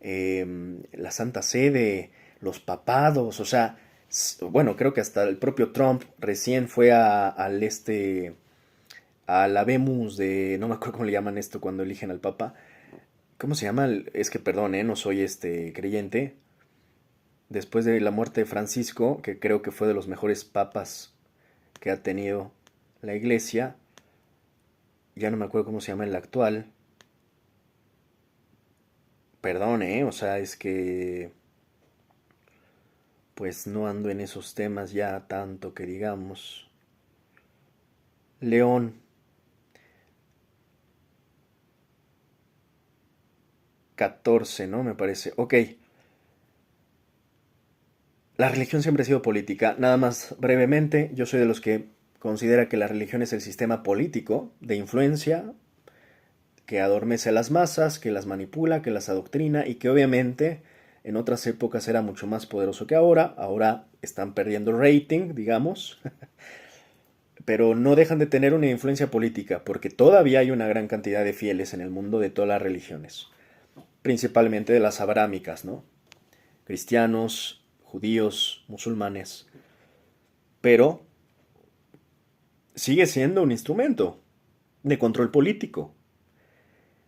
Speaker 1: la Santa Sede, los papados, o sea, bueno, creo que hasta el propio Trump recién fue a la Vemus de, no me acuerdo cómo le llaman esto cuando eligen al Papa. ¿Cómo se llama? Es que perdón, no soy creyente. Después de la muerte de Francisco, que creo que fue de los mejores papas que ha tenido la iglesia, ya no me acuerdo cómo se llama el actual. Perdón, o sea, es que pues no ando en esos temas ya tanto que digamos. León. 14, ¿no? Me parece. Ok. La religión siempre ha sido política. Nada más brevemente, yo soy de los que considera que la religión es el sistema político de influencia que adormece a las masas, que las manipula, que las adoctrina y que obviamente en otras épocas era mucho más poderoso que ahora. Ahora están perdiendo rating, digamos, pero no dejan de tener una influencia política porque todavía hay una gran cantidad de fieles en el mundo de todas las religiones, principalmente de las abrámicas, ¿no? Cristianos, judíos, musulmanes, pero sigue siendo un instrumento de control político.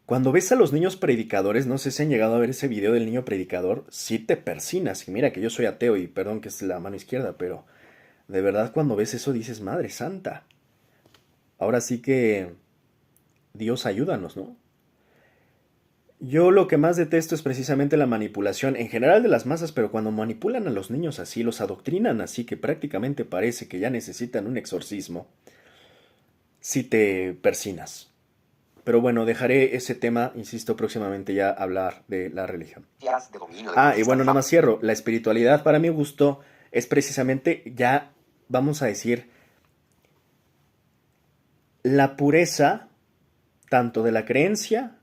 Speaker 1: Cuando ves a los niños predicadores, no sé si han llegado a ver ese video del niño predicador, sí te persinas. Y mira que yo soy ateo y perdón que es la mano izquierda, pero de verdad cuando ves eso dices, Madre Santa. Ahora sí que Dios ayúdanos, ¿no? Yo lo que más detesto es precisamente la manipulación en general de las masas, pero cuando manipulan a los niños así, los adoctrinan así que prácticamente parece que ya necesitan un exorcismo, sí te persinas. Pero bueno, dejaré ese tema, insisto, próximamente ya hablar de la religión. Y bueno, nada más cierro. La espiritualidad, para mi gusto, es precisamente ya vamos a decir, la pureza tanto de la creencia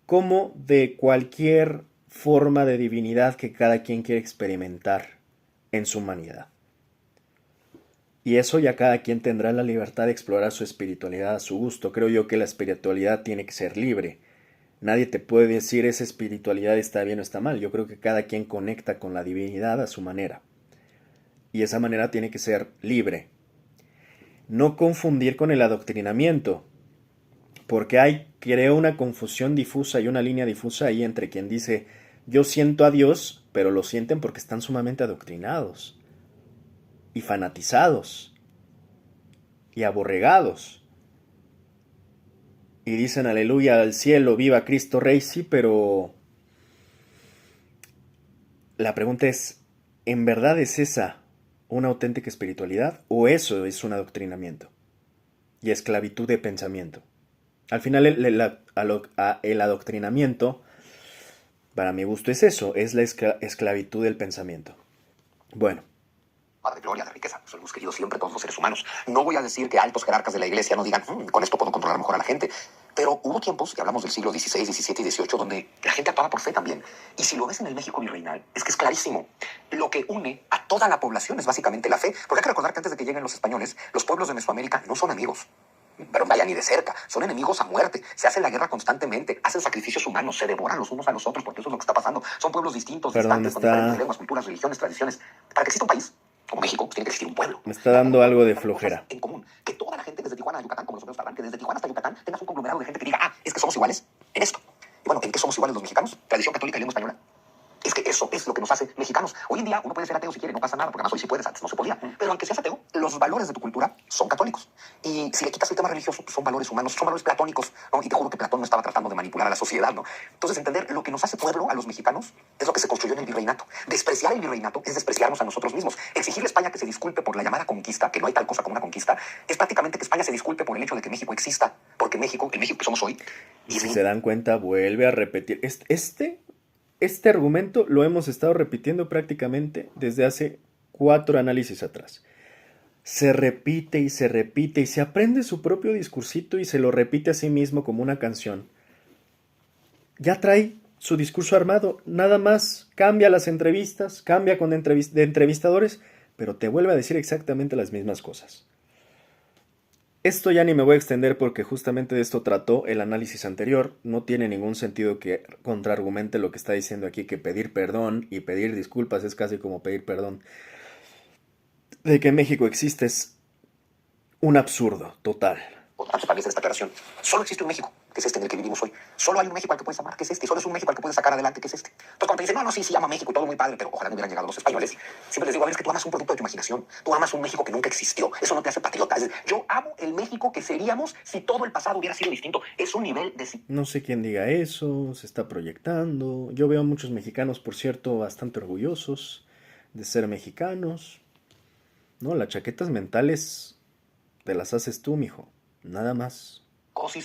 Speaker 1: como de cualquier forma de divinidad que cada quien quiere experimentar en su humanidad. Y eso ya cada quien tendrá la libertad de explorar su espiritualidad a su gusto. Creo yo que la espiritualidad tiene que ser libre. Nadie te puede decir esa espiritualidad está bien o está mal. Yo creo que cada quien conecta con la divinidad a su manera. Y esa manera tiene que ser libre. No confundir con el adoctrinamiento. Porque creo una confusión difusa y una línea difusa ahí entre quien dice yo siento a Dios, pero lo sienten porque están sumamente adoctrinados y fanatizados y aborregados. Y dicen aleluya al cielo, viva Cristo Rey, sí, pero la pregunta es, ¿en verdad es esa una auténtica espiritualidad o eso es un adoctrinamiento y esclavitud de pensamiento? Al final el adoctrinamiento, para mi gusto, es eso, es la esclavitud del pensamiento. Bueno.
Speaker 2: De gloria, de riqueza, eso hemos querido siempre todos los seres humanos. No voy a decir que altos jerarcas de la iglesia no digan, con esto puedo controlar mejor a la gente, pero hubo tiempos, que hablamos del siglo XVI, XVII y XVIII, donde la gente actuaba por fe también. Y si lo ves en el México virreinal, es que es clarísimo. Lo que une a toda la población es básicamente la fe, porque hay que recordar que antes de que lleguen los españoles, los pueblos de Mesoamérica no son amigos. Pero vaya, ni de cerca, son enemigos a muerte, se hacen la guerra constantemente, hacen sacrificios humanos, se devoran los unos a los otros, porque eso es lo que está pasando. Son pueblos distintos, distantes, con diferentes lenguas, culturas, religiones, tradiciones. Para que exista un país como México, pues tiene que existir un pueblo.
Speaker 1: Me está dando algo de flojera.
Speaker 2: En común, que toda la gente desde Tijuana a Yucatán, como los obreros que desde Tijuana hasta Yucatán, tengas un conglomerado de gente que diga, es que somos iguales en esto. Y bueno, ¿en qué somos iguales los mexicanos? Tradición católica y lengua española. Es que eso es lo que nos hace mexicanos. Hoy en día uno puede ser ateo si quiere, no pasa nada, porque además hoy sí puedes, antes no se podía. Pero aunque seas ateo, los valores de tu cultura son católicos. Y si le quitas el tema religioso, pues son valores humanos, son valores platónicos, ¿no? Y te juro que Platón no estaba tratando de manipular a la sociedad, ¿no? Entonces, entender lo que nos hace pueblo a los mexicanos es lo que se construyó en el virreinato. Despreciar el virreinato es despreciarnos a nosotros mismos. Exigirle a España que se disculpe por la llamada conquista, que no hay tal cosa como una conquista, es prácticamente que España se disculpe por el hecho de que México exista, porque México, el México que somos hoy...
Speaker 1: Y si se dan cuenta, vuelve a repetir. Este argumento lo hemos estado repitiendo prácticamente desde hace 4 análisis atrás. Se repite y se aprende su propio discursito y se lo repite a sí mismo como una canción. Ya trae su discurso armado, nada más cambia las entrevistas, cambia de entrevistadores, pero te vuelve a decir exactamente las mismas cosas. Esto ya ni me voy a extender porque justamente de esto trató el análisis anterior. No tiene ningún sentido que contraargumente lo que está diciendo aquí, que pedir perdón y pedir disculpas es casi como pedir perdón. De que México existe es un absurdo total.
Speaker 2: Establece esta aclaración. Solo existe un México, que es este en el que vivimos hoy. Solo hay un México al que puedes amar, que es este. Solo es un México al que puedes sacar adelante, que es este. Entonces cuando te dicen, no, sí, llama México, todo muy padre, pero ojalá no hubieran llegado los españoles. Siempre les digo, a ver, es que tú amas un producto de tu imaginación. Tú amas un México que nunca existió. Eso no te hace patriota. Yo amo el México que seríamos si todo el pasado hubiera sido distinto. Es un nivel de...
Speaker 1: No sé quién diga eso, se está proyectando. Yo veo a muchos mexicanos, por cierto, bastante orgullosos de ser mexicanos. No, las chaquetas mentales te las haces tú, mijo. Nada más.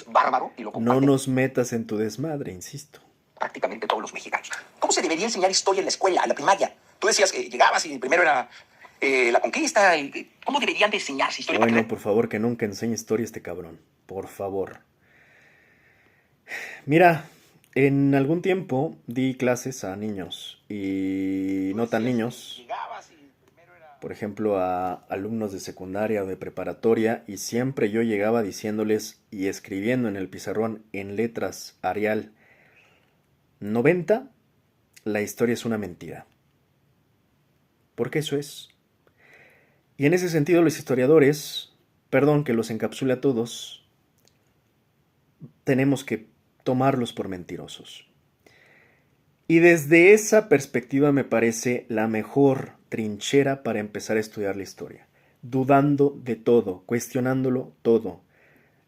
Speaker 2: Bárbaro y lo
Speaker 1: no nos metas en tu desmadre, insisto.
Speaker 2: Prácticamente todos los mexicanos. ¿Cómo se debería enseñar historia en la escuela, en la primaria? Tú decías que llegabas y primero era la conquista. ¿Cómo deberían de enseñarse historia?
Speaker 1: Bueno, por favor, que nunca enseñe historia este cabrón. Por favor. Mira, en algún tiempo di clases a niños y no tan niños. Por ejemplo, a alumnos de secundaria o de preparatoria, y siempre yo llegaba diciéndoles y escribiendo en el pizarrón en letras Arial 90, la historia es una mentira. Porque eso es. Y en ese sentido los historiadores, perdón que los encapsule a todos, tenemos que tomarlos por mentirosos. Y desde esa perspectiva me parece la mejor trinchera para empezar a estudiar la historia, dudando de todo, cuestionándolo todo.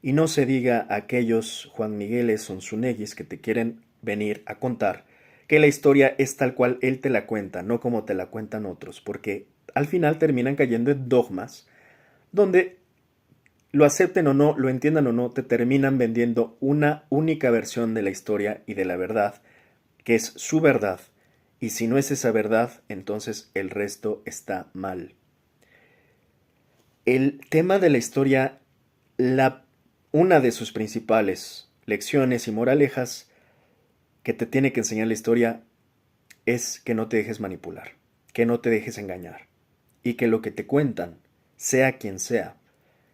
Speaker 1: Y no se diga a aquellos Juan Migueles Onzuneguis que te quieren venir a contar que la historia es tal cual él te la cuenta, no como te la cuentan otros, porque al final terminan cayendo en dogmas donde lo acepten o no, lo entiendan o no, te terminan vendiendo una única versión de la historia y de la verdad, que es su verdad, y si no es esa verdad, entonces el resto está mal. el tema de la historia, una de sus principales lecciones y moralejas que te tiene que enseñar la historia es que no te dejes manipular, que no te dejes engañar y que lo que te cuentan, sea quien sea,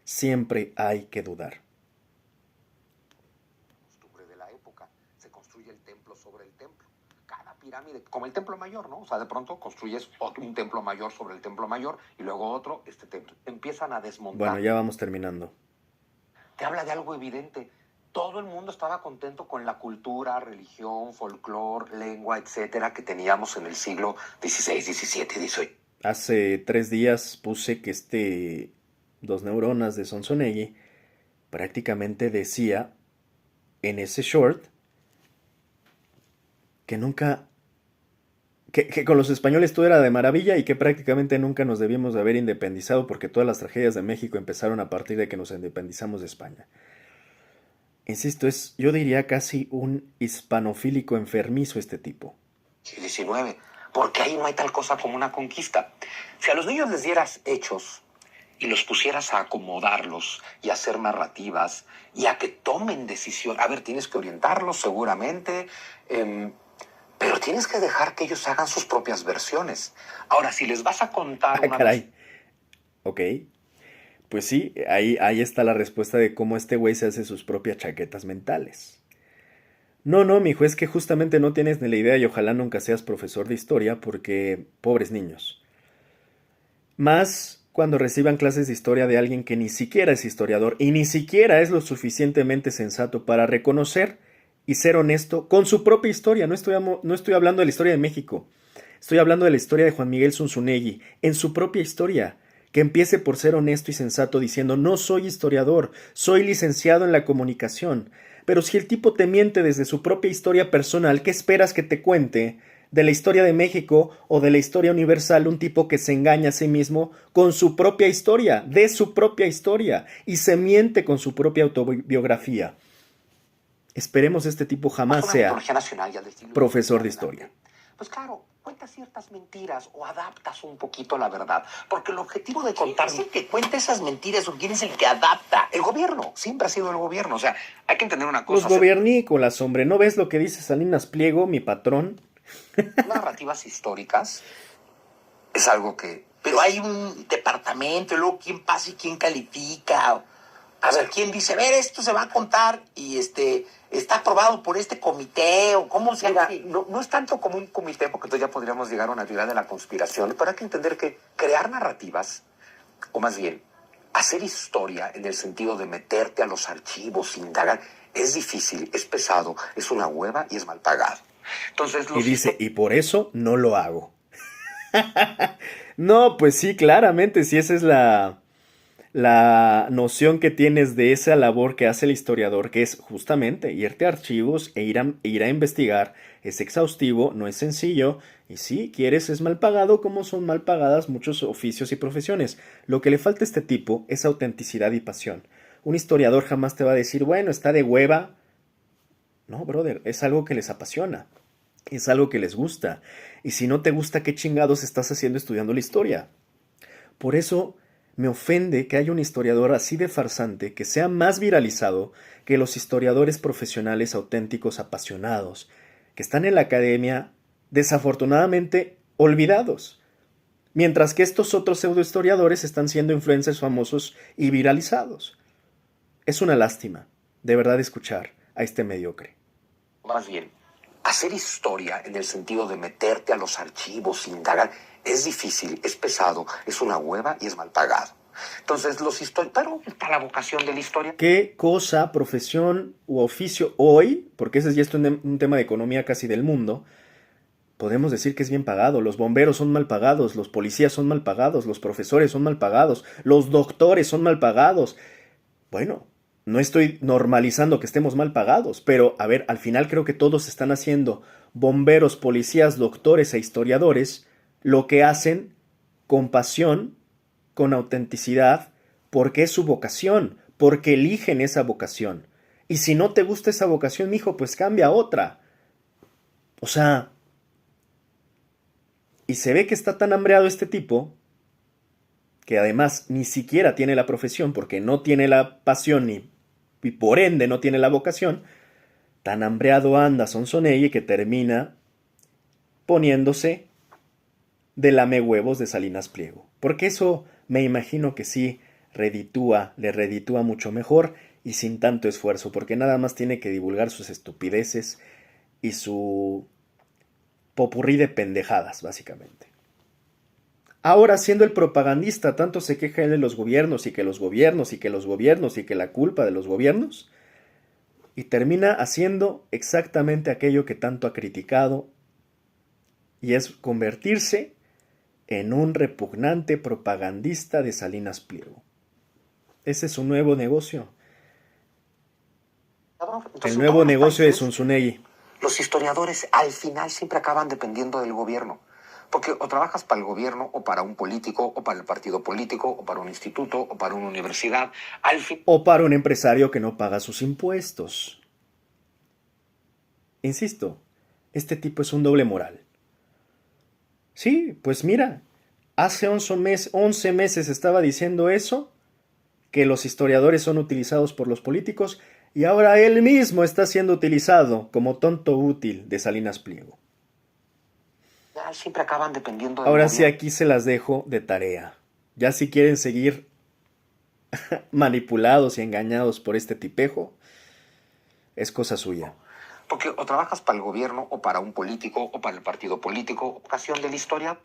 Speaker 1: siempre hay que dudar.
Speaker 2: De la época se construye el templo sobre el templo. Cada pirámide, como el templo mayor, ¿no? O sea, de pronto construyes un templo mayor sobre el templo mayor y luego otro, este templo. Empiezan a desmontar.
Speaker 1: Bueno, ya vamos terminando.
Speaker 2: Te habla de algo evidente. Todo el mundo estaba contento con la cultura, religión, folclore, lengua, etcétera, que teníamos en el siglo XVI, XVII, XVIII.
Speaker 1: Hace 3 días puse que Dos neuronas de Sonsonegui prácticamente decía en ese short que nunca, que con los españoles todo era de maravilla y que prácticamente nunca nos debíamos de haber independizado porque todas las tragedias de México empezaron a partir de que nos independizamos de España. Insisto, yo diría casi un hispanofílico enfermizo este tipo.
Speaker 2: Sí, 19, porque ahí no hay tal cosa como una conquista. Si a los niños les dieras hechos y los pusieras a acomodarlos y a hacer narrativas y a que tomen decisión, a ver, tienes que orientarlos seguramente, pero tienes que dejar que ellos hagan sus propias versiones. Ahora, si les vas a contar
Speaker 1: Ah,
Speaker 2: una
Speaker 1: caray. Ok. Pues sí, ahí está la respuesta de cómo este güey se hace sus propias chaquetas mentales. No, mijo, es que justamente no tienes ni la idea y ojalá nunca seas profesor de historia porque pobres niños. Más cuando reciban clases de historia de alguien que ni siquiera es historiador y ni siquiera es lo suficientemente sensato para reconocer y ser honesto con su propia historia. No estoy hablando de la historia de México. Estoy hablando de la historia de Juan Miguel Zunzunegui, en su propia historia. Que empiece por ser honesto y sensato diciendo, no soy historiador, soy licenciado en la comunicación. Pero si el tipo te miente desde su propia historia personal, ¿qué esperas que te cuente de la historia de México o de la historia universal un tipo que se engaña a sí mismo con su propia historia, de su propia historia, y se miente con su propia autobiografía? Esperemos este tipo jamás sea profesor de historia.
Speaker 2: Pues claro, cuenta ciertas mentiras o adaptas un poquito la verdad. Porque el objetivo de contar... ¿Quién es el que cuenta esas mentiras o quién es el que adapta? El gobierno, siempre ha sido el gobierno. O sea, hay que entender una cosa.
Speaker 1: Los gobiernícolas, hombre, ¿no ves lo que dice Salinas Pliego, mi patrón?
Speaker 2: Narrativas históricas es algo que... Pero hay un departamento, y luego quién pasa y quién califica. A ver, ¿quién dice, a ver, esto se va a contar y está aprobado por este comité o cómo se haga? No es tanto como un comité, porque entonces ya podríamos llegar a una teoría de la conspiración, pero hay que entender que crear narrativas, o más bien, hacer historia en el sentido de meterte a los archivos, indagar, es difícil, es pesado, es una hueva y es mal pagado. Entonces,
Speaker 1: y dice, y por eso no lo hago. No, pues sí, claramente, si esa es la noción que tienes de esa labor que hace el historiador, que es justamente irte a archivos e ir a investigar, es exhaustivo, no es sencillo, y si quieres es mal pagado como son mal pagadas muchos oficios y profesiones. Lo que le falta a este tipo es autenticidad y pasión. Un historiador jamás te va a decir, bueno, está de hueva. No, brother, es algo que les apasiona, es algo que les gusta, y si no te gusta, ¿qué chingados estás haciendo estudiando la historia? Por eso me ofende que haya un historiador así de farsante que sea más viralizado que los historiadores profesionales auténticos apasionados, que están en la academia, desafortunadamente, olvidados, mientras que estos otros pseudohistoriadores están siendo influencers famosos y viralizados. Es una lástima, de verdad, escuchar a este mediocre.
Speaker 2: Más bien, hacer historia en el sentido de meterte a los archivos, indagar, es difícil, es pesado, es una hueva y es mal pagado. Entonces, pero está la vocación de la historia.
Speaker 1: ¿Qué cosa, profesión u oficio hoy, porque ese ya es un tema de economía casi del mundo, podemos decir que es bien pagado? Los bomberos son mal pagados, los policías son mal pagados, los profesores son mal pagados, los doctores son mal pagados. Bueno, no estoy normalizando que estemos mal pagados, pero a ver, al final creo que todos están haciendo, bomberos, policías, doctores e historiadores, lo que hacen con pasión, con autenticidad, porque es su vocación, porque eligen esa vocación. Y si no te gusta esa vocación, mijo, pues cambia a otra. O sea, y se ve que está tan hambreado este tipo que además ni siquiera tiene la profesión porque no tiene la pasión y por ende no tiene la vocación, tan hambreado anda Sonsonegui que termina poniéndose de lamehuevos de Salinas Pliego. Porque eso me imagino que sí le reditúa mucho mejor y sin tanto esfuerzo, porque nada más tiene que divulgar sus estupideces y su popurrí de pendejadas, básicamente. Ahora, siendo el propagandista, tanto se queja él de los gobiernos y que los gobiernos y que los gobiernos y que la culpa de los gobiernos, y termina haciendo exactamente aquello que tanto ha criticado, y es convertirse en un repugnante propagandista de Salinas Pliego. Ese es su nuevo negocio.
Speaker 2: Entonces,
Speaker 1: El
Speaker 2: en
Speaker 1: nuevo
Speaker 2: todos los
Speaker 1: negocio de
Speaker 2: países,
Speaker 1: Zunzunegui.
Speaker 2: los historiadores al final siempre acaban dependiendo del gobierno. Porque o trabajas para el gobierno, o para un político, o para el partido político, o para un instituto, o para una universidad.
Speaker 1: O para un empresario que no paga sus impuestos. Insisto, este tipo es un doble moral. Sí, pues mira, hace 11 meses estaba diciendo eso, que los historiadores son utilizados por los políticos, y ahora él mismo está siendo utilizado como tonto útil de Salinas Pliego.
Speaker 2: Siempre acaban dependiendo del
Speaker 1: Ahora
Speaker 2: gobierno.
Speaker 1: sí, aquí se las dejo de tarea. Ya si quieren seguir manipulados y engañados por este tipejo, es cosa suya.
Speaker 2: Porque o trabajas para el gobierno, o para un político, o para el partido político. Ocasión de la historia.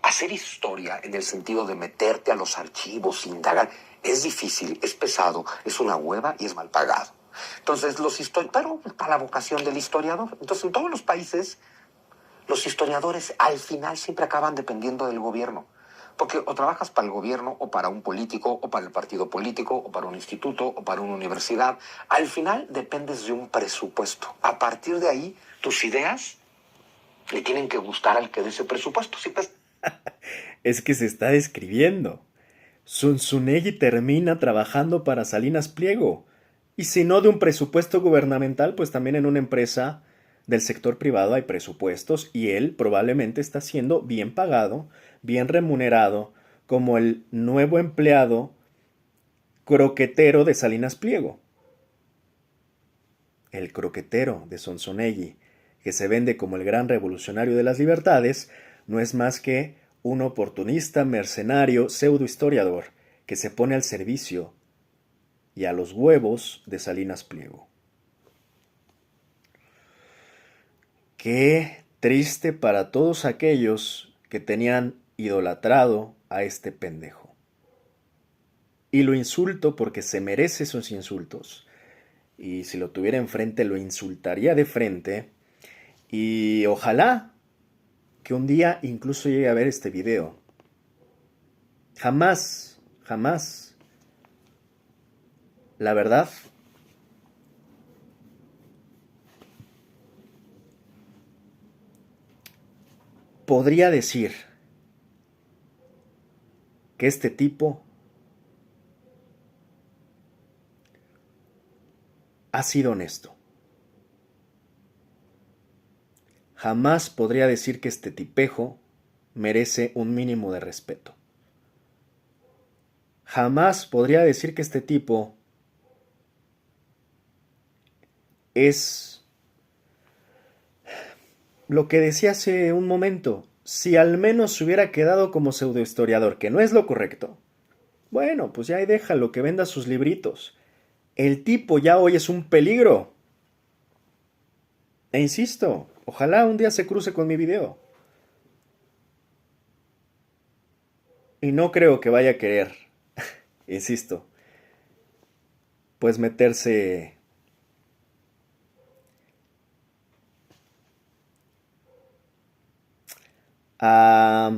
Speaker 2: Hacer historia en el sentido de meterte a los archivos, indagar, es difícil, es pesado, es una hueva y es mal pagado. Entonces, pero para la vocación del historiador. Entonces, en todos los países, los historiadores al final siempre acaban dependiendo del gobierno. Porque o trabajas para el gobierno, o para un político, o para el partido político, o para un instituto, o para una universidad. Al final dependes de un presupuesto. A partir de ahí, tus ideas le tienen que gustar al que dé ese presupuesto. Si pues,
Speaker 1: Es que se está describiendo. Zunzunegui termina trabajando para Salinas Pliego. Y si no de un presupuesto gubernamental, pues también en una empresa del sector privado hay presupuestos y él probablemente está siendo bien pagado, bien remunerado, como el nuevo empleado croquetero de Salinas Pliego. El croquetero de Sonsonegui, que se vende como el gran revolucionario de las libertades, no es más que un oportunista, mercenario, pseudohistoriador, que se pone al servicio y a los huevos de Salinas Pliego. Qué triste para todos aquellos que tenían idolatrado a este pendejo. Y lo insulto porque se merece esos insultos. Y si lo tuviera enfrente, lo insultaría de frente. Y ojalá que un día incluso llegue a ver este video. Jamás, jamás, la verdad, podría decir que este tipo ha sido honesto. Jamás podría decir que este tipejo merece un mínimo de respeto. Jamás podría decir que este tipo es lo que decía hace un momento. Si al menos se hubiera quedado como pseudohistoriador, que no es lo correcto, bueno, pues ya ahí déjalo que venda sus libritos. El tipo ya hoy es un peligro. E insisto, ojalá un día se cruce con mi video. Y no creo que vaya a querer, insisto, pues meterse a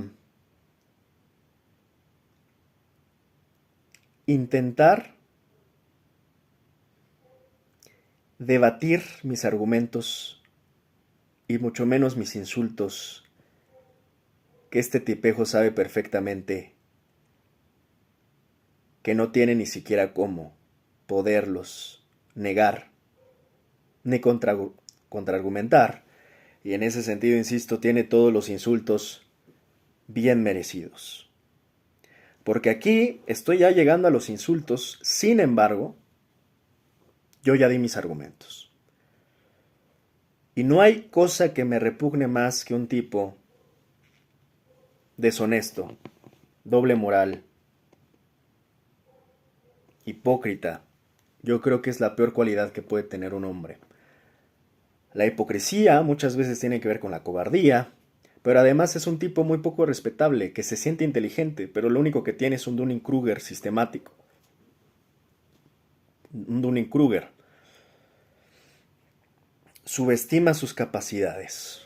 Speaker 1: intentar debatir mis argumentos y mucho menos mis insultos, que este tipejo sabe perfectamente que no tiene ni siquiera cómo poderlos negar ni contraargumentar, y en ese sentido, insisto, tiene todos los insultos bien merecidos. Porque aquí estoy ya llegando a los insultos, sin embargo, yo ya di mis argumentos. Y no hay cosa que me repugne más que un tipo deshonesto, doble moral, hipócrita. Yo creo que es la peor cualidad que puede tener un hombre. La hipocresía muchas veces tiene que ver con la cobardía, pero además es un tipo muy poco respetable, que se siente inteligente, pero lo único que tiene es un Dunning-Kruger sistemático. Un Dunning-Kruger. Subestima sus capacidades.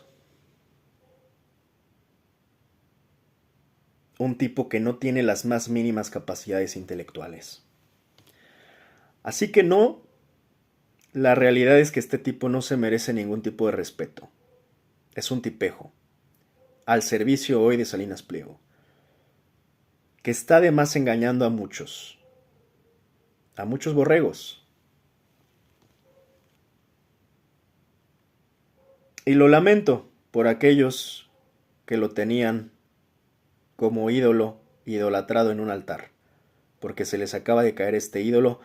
Speaker 1: Un tipo que no tiene las más mínimas capacidades intelectuales. Así que no, la realidad es que este tipo no se merece ningún tipo de respeto. Es un tipejo, al servicio hoy de Salinas Pliego, que está además engañando a muchos borregos. Y lo lamento por aquellos que lo tenían como ídolo, idolatrado en un altar, porque se les acaba de caer este ídolo,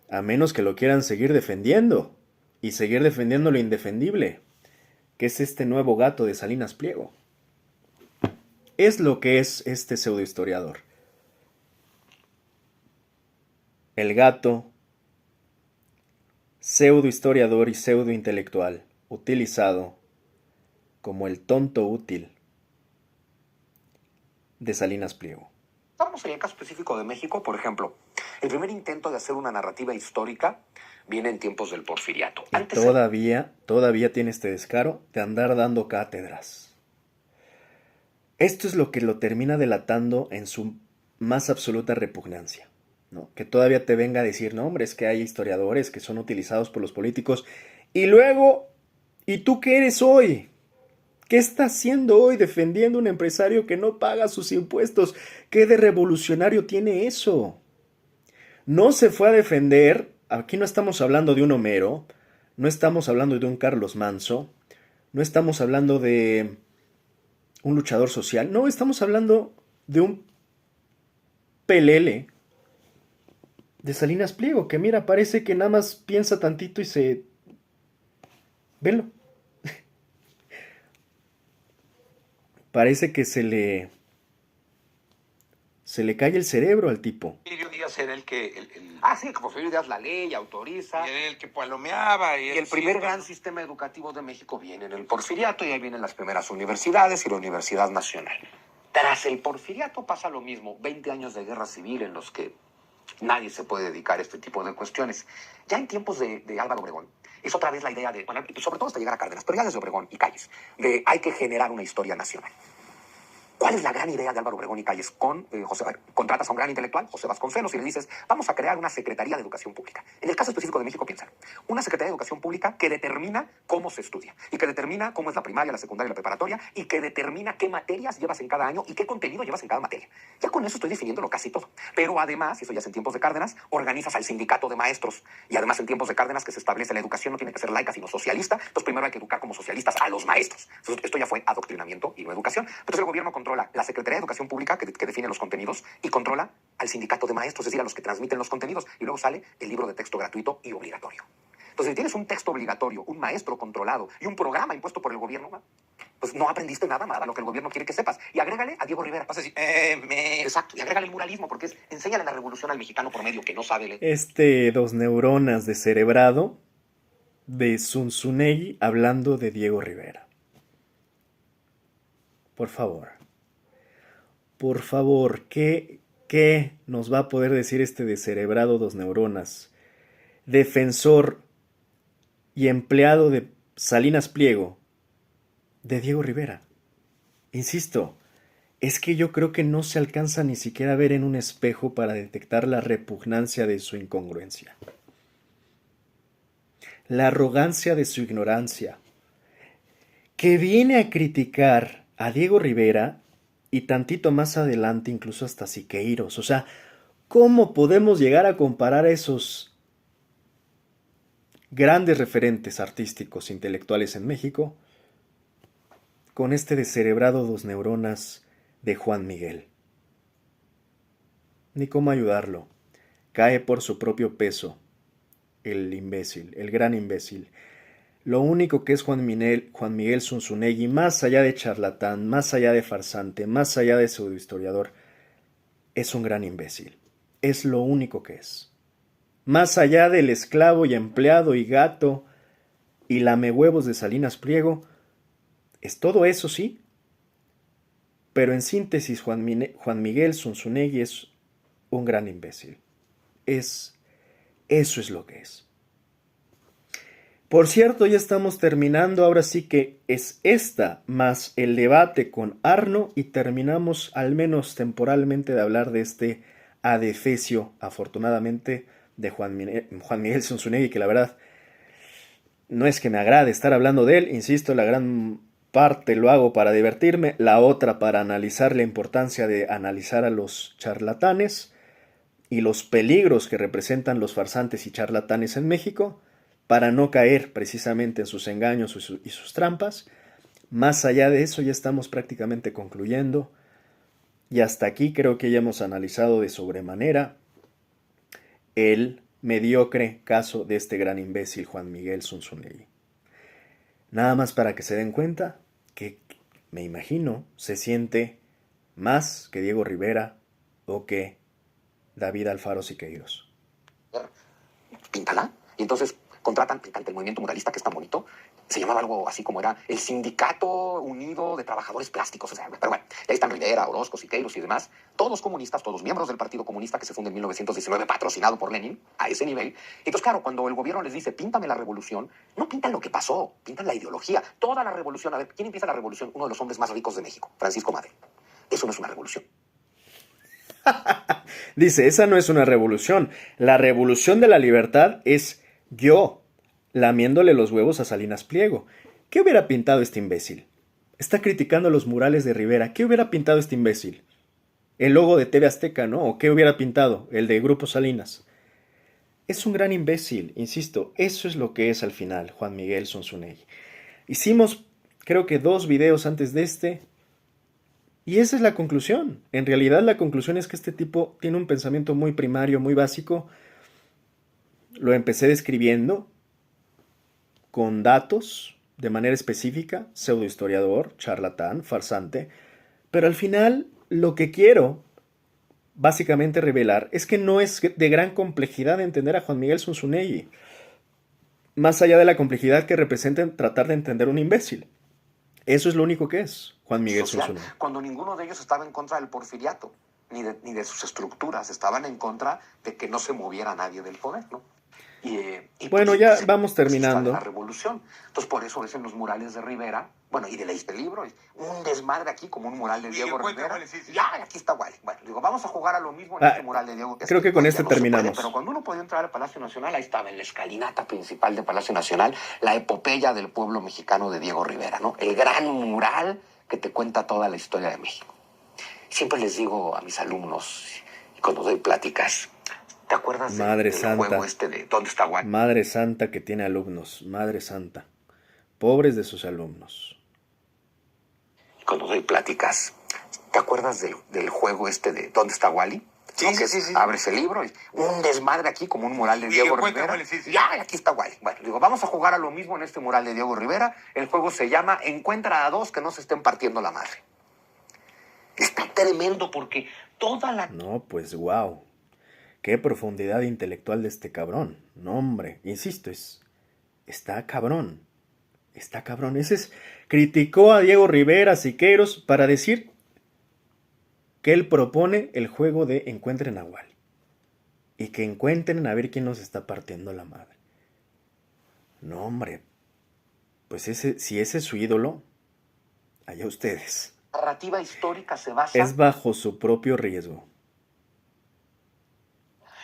Speaker 1: a menos que lo quieran seguir defendiendo, y seguir defendiendo lo indefendible, que es este nuevo gato de Salinas Pliego. Es lo que es este pseudohistoriador. El gato, pseudohistoriador y pseudointelectual, utilizado como el tonto útil de Salinas Pliego.
Speaker 2: Vamos en el caso específico de México, por ejemplo, el primer intento de hacer una narrativa histórica viene en tiempos del Porfiriato.
Speaker 1: Y todavía tiene este descaro de andar dando cátedras. Esto es lo que lo termina delatando en su más absoluta repugnancia, ¿no? Que todavía te venga a decir, no, hombre, es que hay historiadores que son utilizados por los políticos. Y luego, ¿y tú qué eres hoy? ¿Qué está haciendo hoy defendiendo un empresario que no paga sus impuestos? ¿Qué de revolucionario tiene eso? No se fue a defender, aquí no estamos hablando de un Homero, no estamos hablando de un Carlos Manso, no estamos hablando de un luchador social, no, estamos hablando de un pelele de Salinas Pliego, que mira, parece que nada más piensa tantito y se... Velo. Parece que se le cae el cerebro al tipo.
Speaker 3: Porfirio Díaz era el que...
Speaker 2: Sí, que Porfirio Díaz la ley autoriza.
Speaker 3: Y era el que palomeaba.
Speaker 2: Y el primer gran sistema educativo de México viene en el Porfiriato, y ahí vienen las primeras universidades y la Universidad Nacional. Tras el Porfiriato pasa lo mismo, 20 años de guerra civil en los que nadie se puede dedicar a este tipo de cuestiones. Ya en tiempos de Álvaro Obregón, es otra vez la idea de, bueno, sobre todo hasta llegar a Cárdenas, pero ya desde Obregón y Calles, de hay que generar una historia nacional. ¿Cuál es la gran idea de Álvaro Obregón y Calles? Contratas a un gran intelectual, José Vasconcelos, y le dices, vamos a crear una Secretaría de Educación Pública. En el caso específico de México, piénsalo. Una Secretaría de Educación Pública que determina cómo se estudia, y que determina cómo es la primaria, la secundaria y la preparatoria, y que determina qué materias llevas en cada año y qué contenido llevas en cada materia. Ya con eso estoy definiéndolo casi todo. Pero además, y eso ya es en tiempos de Cárdenas, organizas al sindicato de maestros. Y además en tiempos de Cárdenas que se establece la educación no tiene que ser laica, sino socialista. Entonces primero hay que educar como socialistas a los maestros. Entonces, esto ya fue adoctrinamiento y no educación. Entonces el gobierno controla la Secretaría de Educación Pública, que define los contenidos, y controla al sindicato de maestros, es decir, a los que transmiten los contenidos. Y luego sale el libro de texto gratuito y obligatorio. Entonces, si tienes un texto obligatorio, un maestro controlado y un programa impuesto por el gobierno, pues no aprendiste nada lo que el gobierno quiere que sepas. Y agrégale a Diego Rivera. Vas a decir, Exacto, y agrégale el muralismo, porque enséñale la revolución al mexicano promedio que no sabe leer.
Speaker 1: Dos neuronas descerebrado de Zunzunegui hablando de Diego Rivera. Por favor, ¿qué nos va a poder decir este descerebrado dos neuronas? Defensor y empleado de Salinas Pliego, de Diego Rivera. Insisto, es que yo creo que no se alcanza ni siquiera a ver en un espejo para detectar la repugnancia de su incongruencia. La arrogancia de su ignorancia, que viene a criticar a Diego Rivera y tantito más adelante incluso hasta Siqueiros. O sea, ¿cómo podemos llegar a comparar a esos grandes referentes artísticos, intelectuales en México con este descerebrado dos neuronas de Juan Miguel? ni cómo ayudarlo. Cae por su propio peso, el imbécil, el gran imbécil. Lo único que es Juan Miguel Zunzunegui, más allá de charlatán, más allá de farsante, más allá de pseudohistoriador, es un gran imbécil. Es lo único que es. Más allá del esclavo y empleado y gato y lamehuevos de Salinas Pliego, es todo eso, sí. Pero en síntesis, Juan Miguel Zunzunegui es un gran imbécil. Eso es lo que es. Por cierto, ya estamos terminando, ahora sí que es esta más el debate con Arno y terminamos al menos temporalmente de hablar de este adefesio, afortunadamente, de Juan Miguel Zunzunegui, que la verdad no es que me agrade estar hablando de él, insisto, la gran parte lo hago para divertirme, la otra para analizar la importancia de analizar a los charlatanes y los peligros que representan los farsantes y charlatanes en México, para no caer precisamente en sus engaños y sus trampas. Más allá de eso ya estamos prácticamente concluyendo y hasta aquí creo que ya hemos analizado de sobremanera el mediocre caso de este gran imbécil Juan Miguel Zunzunegui. Nada más para que se den cuenta que, me imagino, se siente más que Diego Rivera o que David Alfaro Siqueiros.
Speaker 2: Píntala. Y entonces contratan el movimiento muralista, que es tan bonito. Se llamaba algo así como era el Sindicato Unido de Trabajadores Plásticos. O sea, pero bueno, ahí están Rivera, Orozco, Siqueiros y demás. Todos comunistas, todos miembros del Partido Comunista que se funda en 1919, patrocinado por Lenin, a ese nivel. Entonces, claro, cuando el gobierno les dice, píntame la revolución, no pintan lo que pasó, pintan la ideología. Toda la revolución. A ver, ¿quién empieza la revolución? Uno de los hombres más ricos de México, Francisco Madero. Eso no es una revolución.
Speaker 1: Dice, esa no es una revolución. La revolución de la libertad es yo lamiéndole los huevos a Salinas Pliego. ¿Qué hubiera pintado este imbécil? Está criticando los murales de Rivera. ¿Qué hubiera pintado este imbécil? El logo de TV Azteca, ¿no? ¿O qué hubiera pintado? El de Grupo Salinas. Es un gran imbécil, insisto. Eso es lo que es al final Juan Miguel Zunzunegui. Hicimos, creo que 2 videos antes de este. Y esa es la conclusión. En realidad la conclusión es que este tipo tiene un pensamiento muy primario, muy básico. Lo empecé describiendo con datos de manera específica, pseudohistoriador, charlatán, farsante. Pero al final lo que quiero básicamente revelar es que no es de gran complejidad entender a Juan Miguel Zunzunegui. Más allá de la complejidad que representa tratar de entender un imbécil. Eso es lo único que es Juan Miguel Zunzunegui.
Speaker 2: Cuando ninguno de ellos estaba en contra del porfiriato, ni de sus estructuras, estaban en contra de que no se moviera nadie del poder, ¿no?
Speaker 1: Bueno,
Speaker 2: pues,
Speaker 1: ya
Speaker 2: pues,
Speaker 1: vamos terminando.
Speaker 2: La revolución. Entonces, por eso ves en los murales de Rivera, bueno, y de leíste el libro, un desmadre aquí como un mural de Diego Rivera. Ya, aquí está Wally. Bueno, digo, vamos a jugar a lo mismo en este mural de Diego.
Speaker 1: Creo que con este
Speaker 2: no
Speaker 1: terminamos.
Speaker 2: Pero cuando uno podía entrar al Palacio Nacional, ahí estaba en la escalinata principal de Palacio Nacional, la epopeya del pueblo mexicano de Diego Rivera, ¿no? El gran mural que te cuenta toda la historia de México. Siempre les digo a mis alumnos, y cuando doy pláticas, ¿te acuerdas del juego este de ¿Dónde está Wally?
Speaker 1: Madre Santa que tiene alumnos, Madre Santa. Pobres de sus alumnos.
Speaker 2: Y cuando doy pláticas, ¿te acuerdas del juego este de ¿Dónde está Wally?
Speaker 3: Sí, sí.
Speaker 2: Abres el libro y un desmadre aquí como un mural de Diego Rivera. Ya, aquí está Wally. Bueno, digo, vamos a jugar a lo mismo en este mural de Diego Rivera. El juego se llama Encuentra a 2 que no se estén partiendo la madre. Está tremendo porque toda la...
Speaker 1: No, pues wow. Qué profundidad intelectual de este cabrón. No, hombre, insisto, está cabrón. Está cabrón. Criticó a Diego Rivera, Siqueiros, para decir que él propone el juego de encuentren a Wally. Y que encuentren a ver quién nos está partiendo la madre. No, hombre. Pues si ese es su ídolo, allá ustedes.
Speaker 2: La narrativa histórica se basa...
Speaker 1: Es bajo su propio riesgo.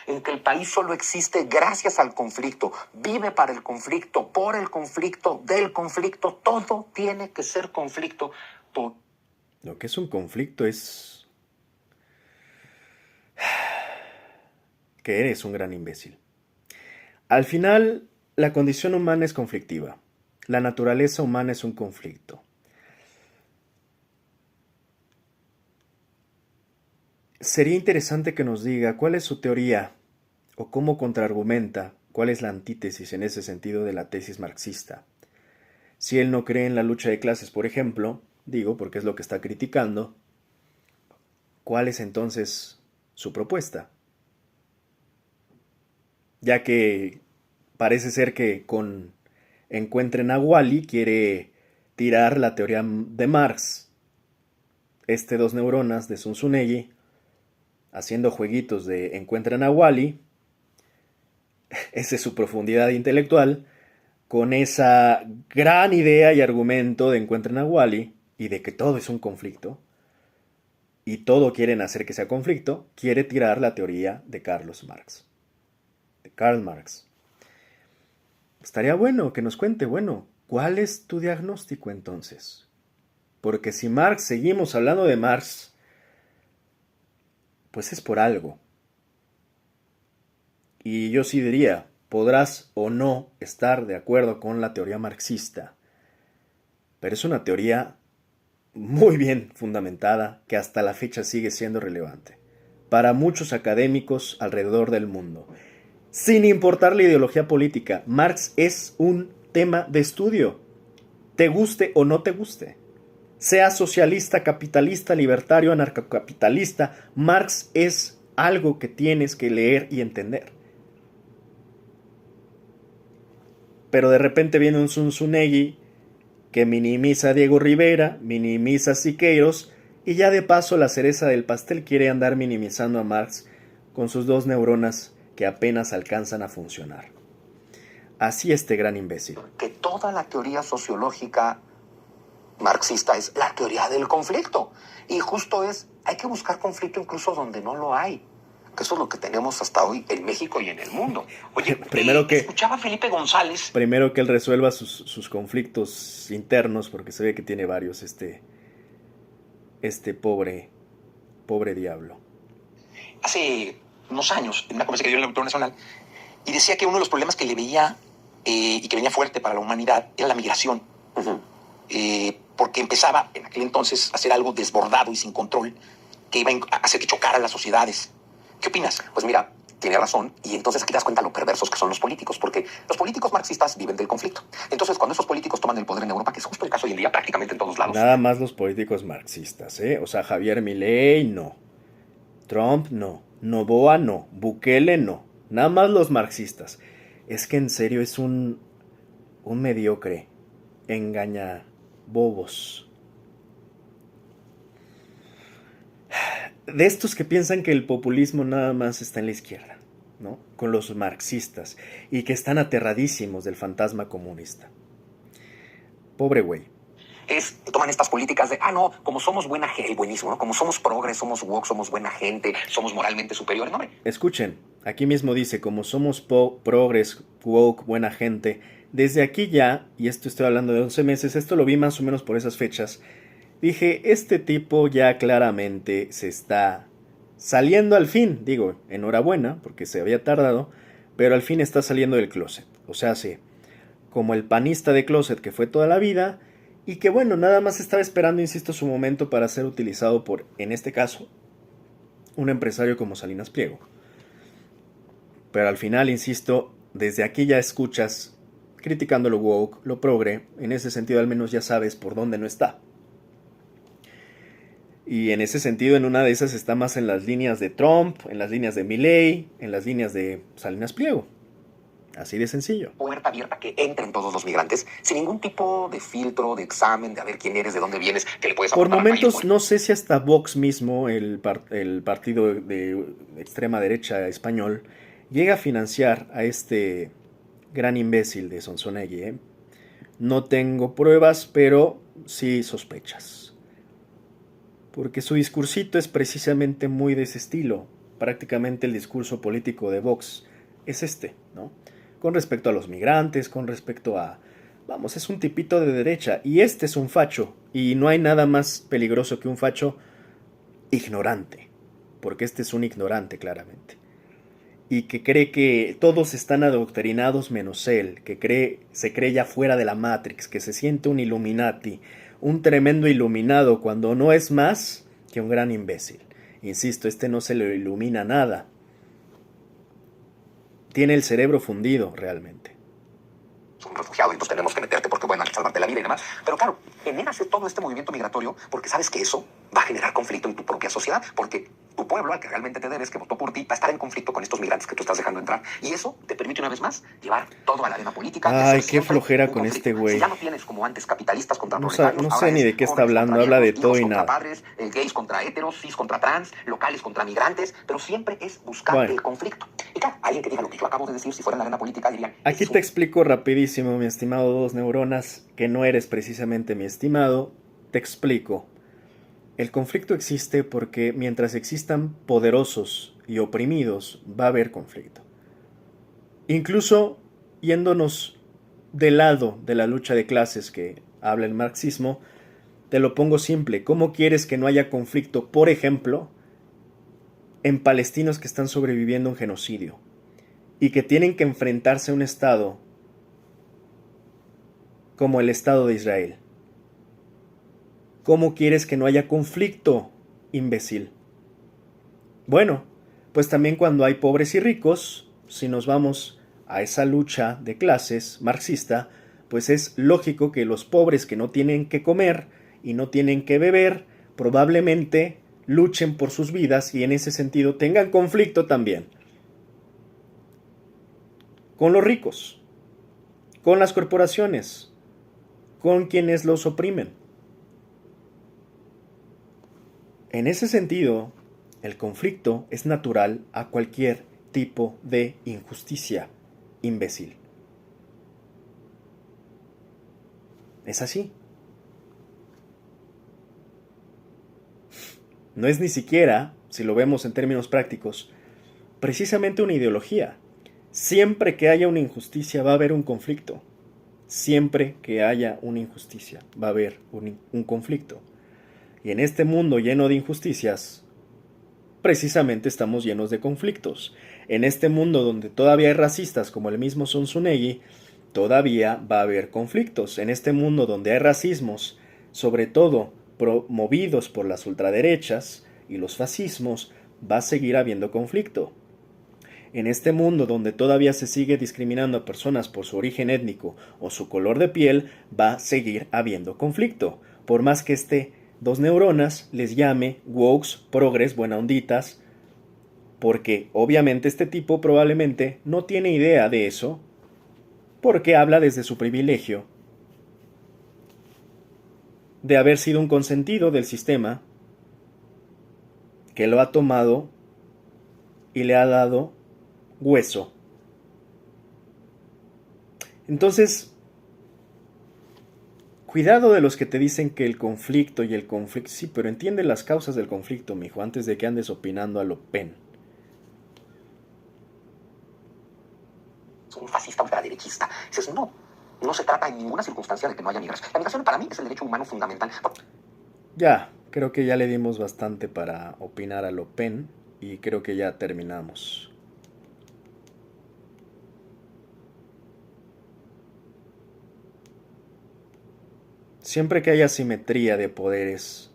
Speaker 2: En que el país solo existe gracias al conflicto, vive para el conflicto, por el conflicto, del conflicto, todo tiene que ser conflicto.
Speaker 1: Lo que es un conflicto es que eres un gran imbécil. Al final, la condición humana es conflictiva. La naturaleza humana es un conflicto. sería interesante que nos diga cuál es su teoría o cómo contraargumenta, cuál es la antítesis en ese sentido de la tesis marxista. Si él no cree en la lucha de clases, por ejemplo, digo porque es lo que está criticando, ¿cuál es entonces su propuesta? Ya que parece ser que con Encuentren a Wally quiere tirar la teoría de Marx, dos neuronas de Zunzunegui, haciendo jueguitos de Encuentren a Wally, esa es su profundidad intelectual, con esa gran idea y argumento de Encuentren a Wally y de que todo es un conflicto, y todo quieren hacer que sea conflicto, quiere tirar la teoría de Karl Marx. Estaría bueno que nos cuente, bueno, ¿cuál es tu diagnóstico entonces? Porque si Marx, seguimos hablando de Marx, pues es por algo. Y yo sí diría, podrás o no estar de acuerdo con la teoría marxista, pero es una teoría muy bien fundamentada que hasta la fecha sigue siendo relevante para muchos académicos alrededor del mundo. Sin importar la ideología política, Marx es un tema de estudio, te guste o no te guste. Sea socialista, capitalista, libertario, anarcocapitalista, Marx es algo que tienes que leer y entender. Pero de repente viene un Zunzunegui que minimiza a Diego Rivera, minimiza a Siqueiros, y ya de paso la cereza del pastel quiere andar minimizando a Marx con sus dos neuronas que apenas alcanzan a funcionar. Así este gran imbécil.
Speaker 2: Que toda la teoría sociológica marxista es la teoría del conflicto. Y justo hay que buscar conflicto incluso donde no lo hay. Que eso es lo que tenemos hasta hoy en México y en el mundo. Oye, escuchaba a Felipe González.
Speaker 1: Primero que él resuelva sus conflictos internos, porque se ve que tiene varios, pobre diablo.
Speaker 2: Hace unos años, en una conferencia que dio en el Auditorio Nacional, y decía que uno de los problemas que le veía y que venía fuerte para la humanidad era la migración. Uh-huh. Porque empezaba en aquel entonces a ser algo desbordado y sin control que iba a hacer que chocaran las sociedades. ¿Qué opinas? Pues mira, tiene razón, y entonces aquí te das cuenta lo perversos que son los políticos, porque los políticos marxistas viven del conflicto. Entonces, cuando esos políticos toman el poder en Europa, que es justo el caso hoy en día prácticamente en todos lados.
Speaker 1: Nada más los políticos marxistas, ¿eh? O sea, Javier Milei, no. Trump, no. Noboa, no. Bukele, no. Nada más los marxistas. Es que en serio es un mediocre. Engaña bobos. De estos que piensan que el populismo nada más está en la izquierda, ¿no? Con los marxistas, y que están aterradísimos del fantasma comunista. Pobre güey.
Speaker 2: Toman estas políticas de, no, como somos buena gente, buenísimo, ¿no? Como somos progres, somos woke, somos buena gente, somos moralmente superiores, ¿no?
Speaker 1: Escuchen, aquí mismo dice, como somos progres, woke, buena gente, desde aquí ya, y esto estoy hablando de 11 meses, esto lo vi más o menos por esas fechas, dije, este tipo ya claramente se está saliendo al fin, digo, enhorabuena, porque se había tardado, pero al fin está saliendo del closet, o sea, sí, como el panista de closet que fue toda la vida, y que bueno, nada más estaba esperando, insisto, su momento para ser utilizado por, en este caso, un empresario como Salinas Pliego. Pero al final, insisto, desde aquí ya escuchas, criticando lo woke, lo progre, en ese sentido al menos ya sabes por dónde no está. Y en ese sentido, en una de esas está más en las líneas de Trump, en las líneas de Milei, en las líneas de Salinas Pliego. Así de sencillo.
Speaker 2: Puerta abierta que entren todos los migrantes sin ningún tipo de filtro, de examen, de a ver quién eres, de dónde vienes, que le puedes
Speaker 1: aportar. Por momentos,
Speaker 2: país,
Speaker 1: no sé si hasta Vox mismo, el partido de extrema derecha español, llega a financiar a este gran imbécil de Zunzunegui, ¿eh? No tengo pruebas, pero sí sospechas. Porque su discursito es precisamente muy de ese estilo. Prácticamente el discurso político de Vox es ¿no? Con respecto a los migrantes, con respecto a... Vamos, es un tipito de derecha, y este es un facho, y no hay nada más peligroso que un facho ignorante, porque este es un ignorante claramente, y que cree que todos están adoctrinados menos él, que se cree ya fuera de la Matrix, que se siente un Illuminati, un tremendo iluminado, cuando no es más que un gran imbécil. Insisto, este no se le ilumina nada. Tiene el cerebro fundido realmente.
Speaker 2: Un refugiado y entonces tenemos que meterte porque bueno, hay que salvarte la vida y demás. Pero claro, enérase todo este movimiento migratorio porque sabes que eso va a generar conflicto en tu propia sociedad, porque tu pueblo al que realmente te debes, que votó por ti, va a estar en conflicto con estos migrantes que tú estás dejando entrar. Y eso te permite una vez más llevar todo a la arena política.
Speaker 1: Ay, qué flojera con este güey.
Speaker 2: Si ya no tienes como antes capitalistas contra
Speaker 1: No
Speaker 2: proletarios,
Speaker 1: sé ni de qué está hablando, habla de todo y nada.
Speaker 2: Padres, gays contra heteros, cis contra trans, locales contra migrantes, pero siempre es buscar el conflicto. Y claro, alguien que diga lo que yo acabo de decir, si fuera en la arena política dirían...
Speaker 1: Aquí te explico rapidísimo, mi estimado Dos Neuronas, que no eres precisamente mi estimado. Te explico. El conflicto existe porque mientras existan poderosos y oprimidos, va a haber conflicto. Incluso yéndonos del lado de la lucha de clases que habla el marxismo, te lo pongo simple. ¿Cómo quieres que no haya conflicto, por ejemplo, en palestinos que están sobreviviendo a un genocidio y que tienen que enfrentarse a un Estado como el Estado de Israel? ¿Cómo quieres que no haya conflicto, imbécil? Bueno, pues también cuando hay pobres y ricos, si nos vamos a esa lucha de clases marxista, pues es lógico que los pobres que no tienen que comer y no tienen que beber, probablemente luchen por sus vidas y en ese sentido tengan conflicto también con los ricos, con las corporaciones, con quienes los oprimen. En ese sentido, el conflicto es natural a cualquier tipo de injusticia, imbécil. Es así. No es ni siquiera, si lo vemos en términos prácticos, precisamente una ideología. Siempre que haya una injusticia va a haber un conflicto. Siempre que haya una injusticia va a haber un conflicto. Y en este mundo lleno de injusticias, precisamente estamos llenos de conflictos. En este mundo donde todavía hay racistas como el mismo Zunzunegui, todavía va a haber conflictos. En este mundo donde hay racismos, sobre todo promovidos por las ultraderechas y los fascismos, va a seguir habiendo conflicto. En este mundo donde todavía se sigue discriminando a personas por su origen étnico o su color de piel, va a seguir habiendo conflicto. Por más que Dos Neuronas les llame wokes, progres, buena onditas, porque obviamente este tipo probablemente no tiene idea de eso, porque habla desde su privilegio de haber sido un consentido del sistema que lo ha tomado y le ha dado hueso. Entonces, cuidado de los que te dicen que el conflicto y el conflicto... Sí, pero entiende las causas del conflicto, mijo, antes de que andes opinando a lo pen.
Speaker 2: Soy un fascista ultraderechista. Dices, no se trata en ninguna circunstancia de que no haya migración. La migración para mí es el derecho humano fundamental.
Speaker 1: Ya, creo que ya le dimos bastante para opinar a lo pen y creo que ya terminamos. Siempre que haya simetría de poderes,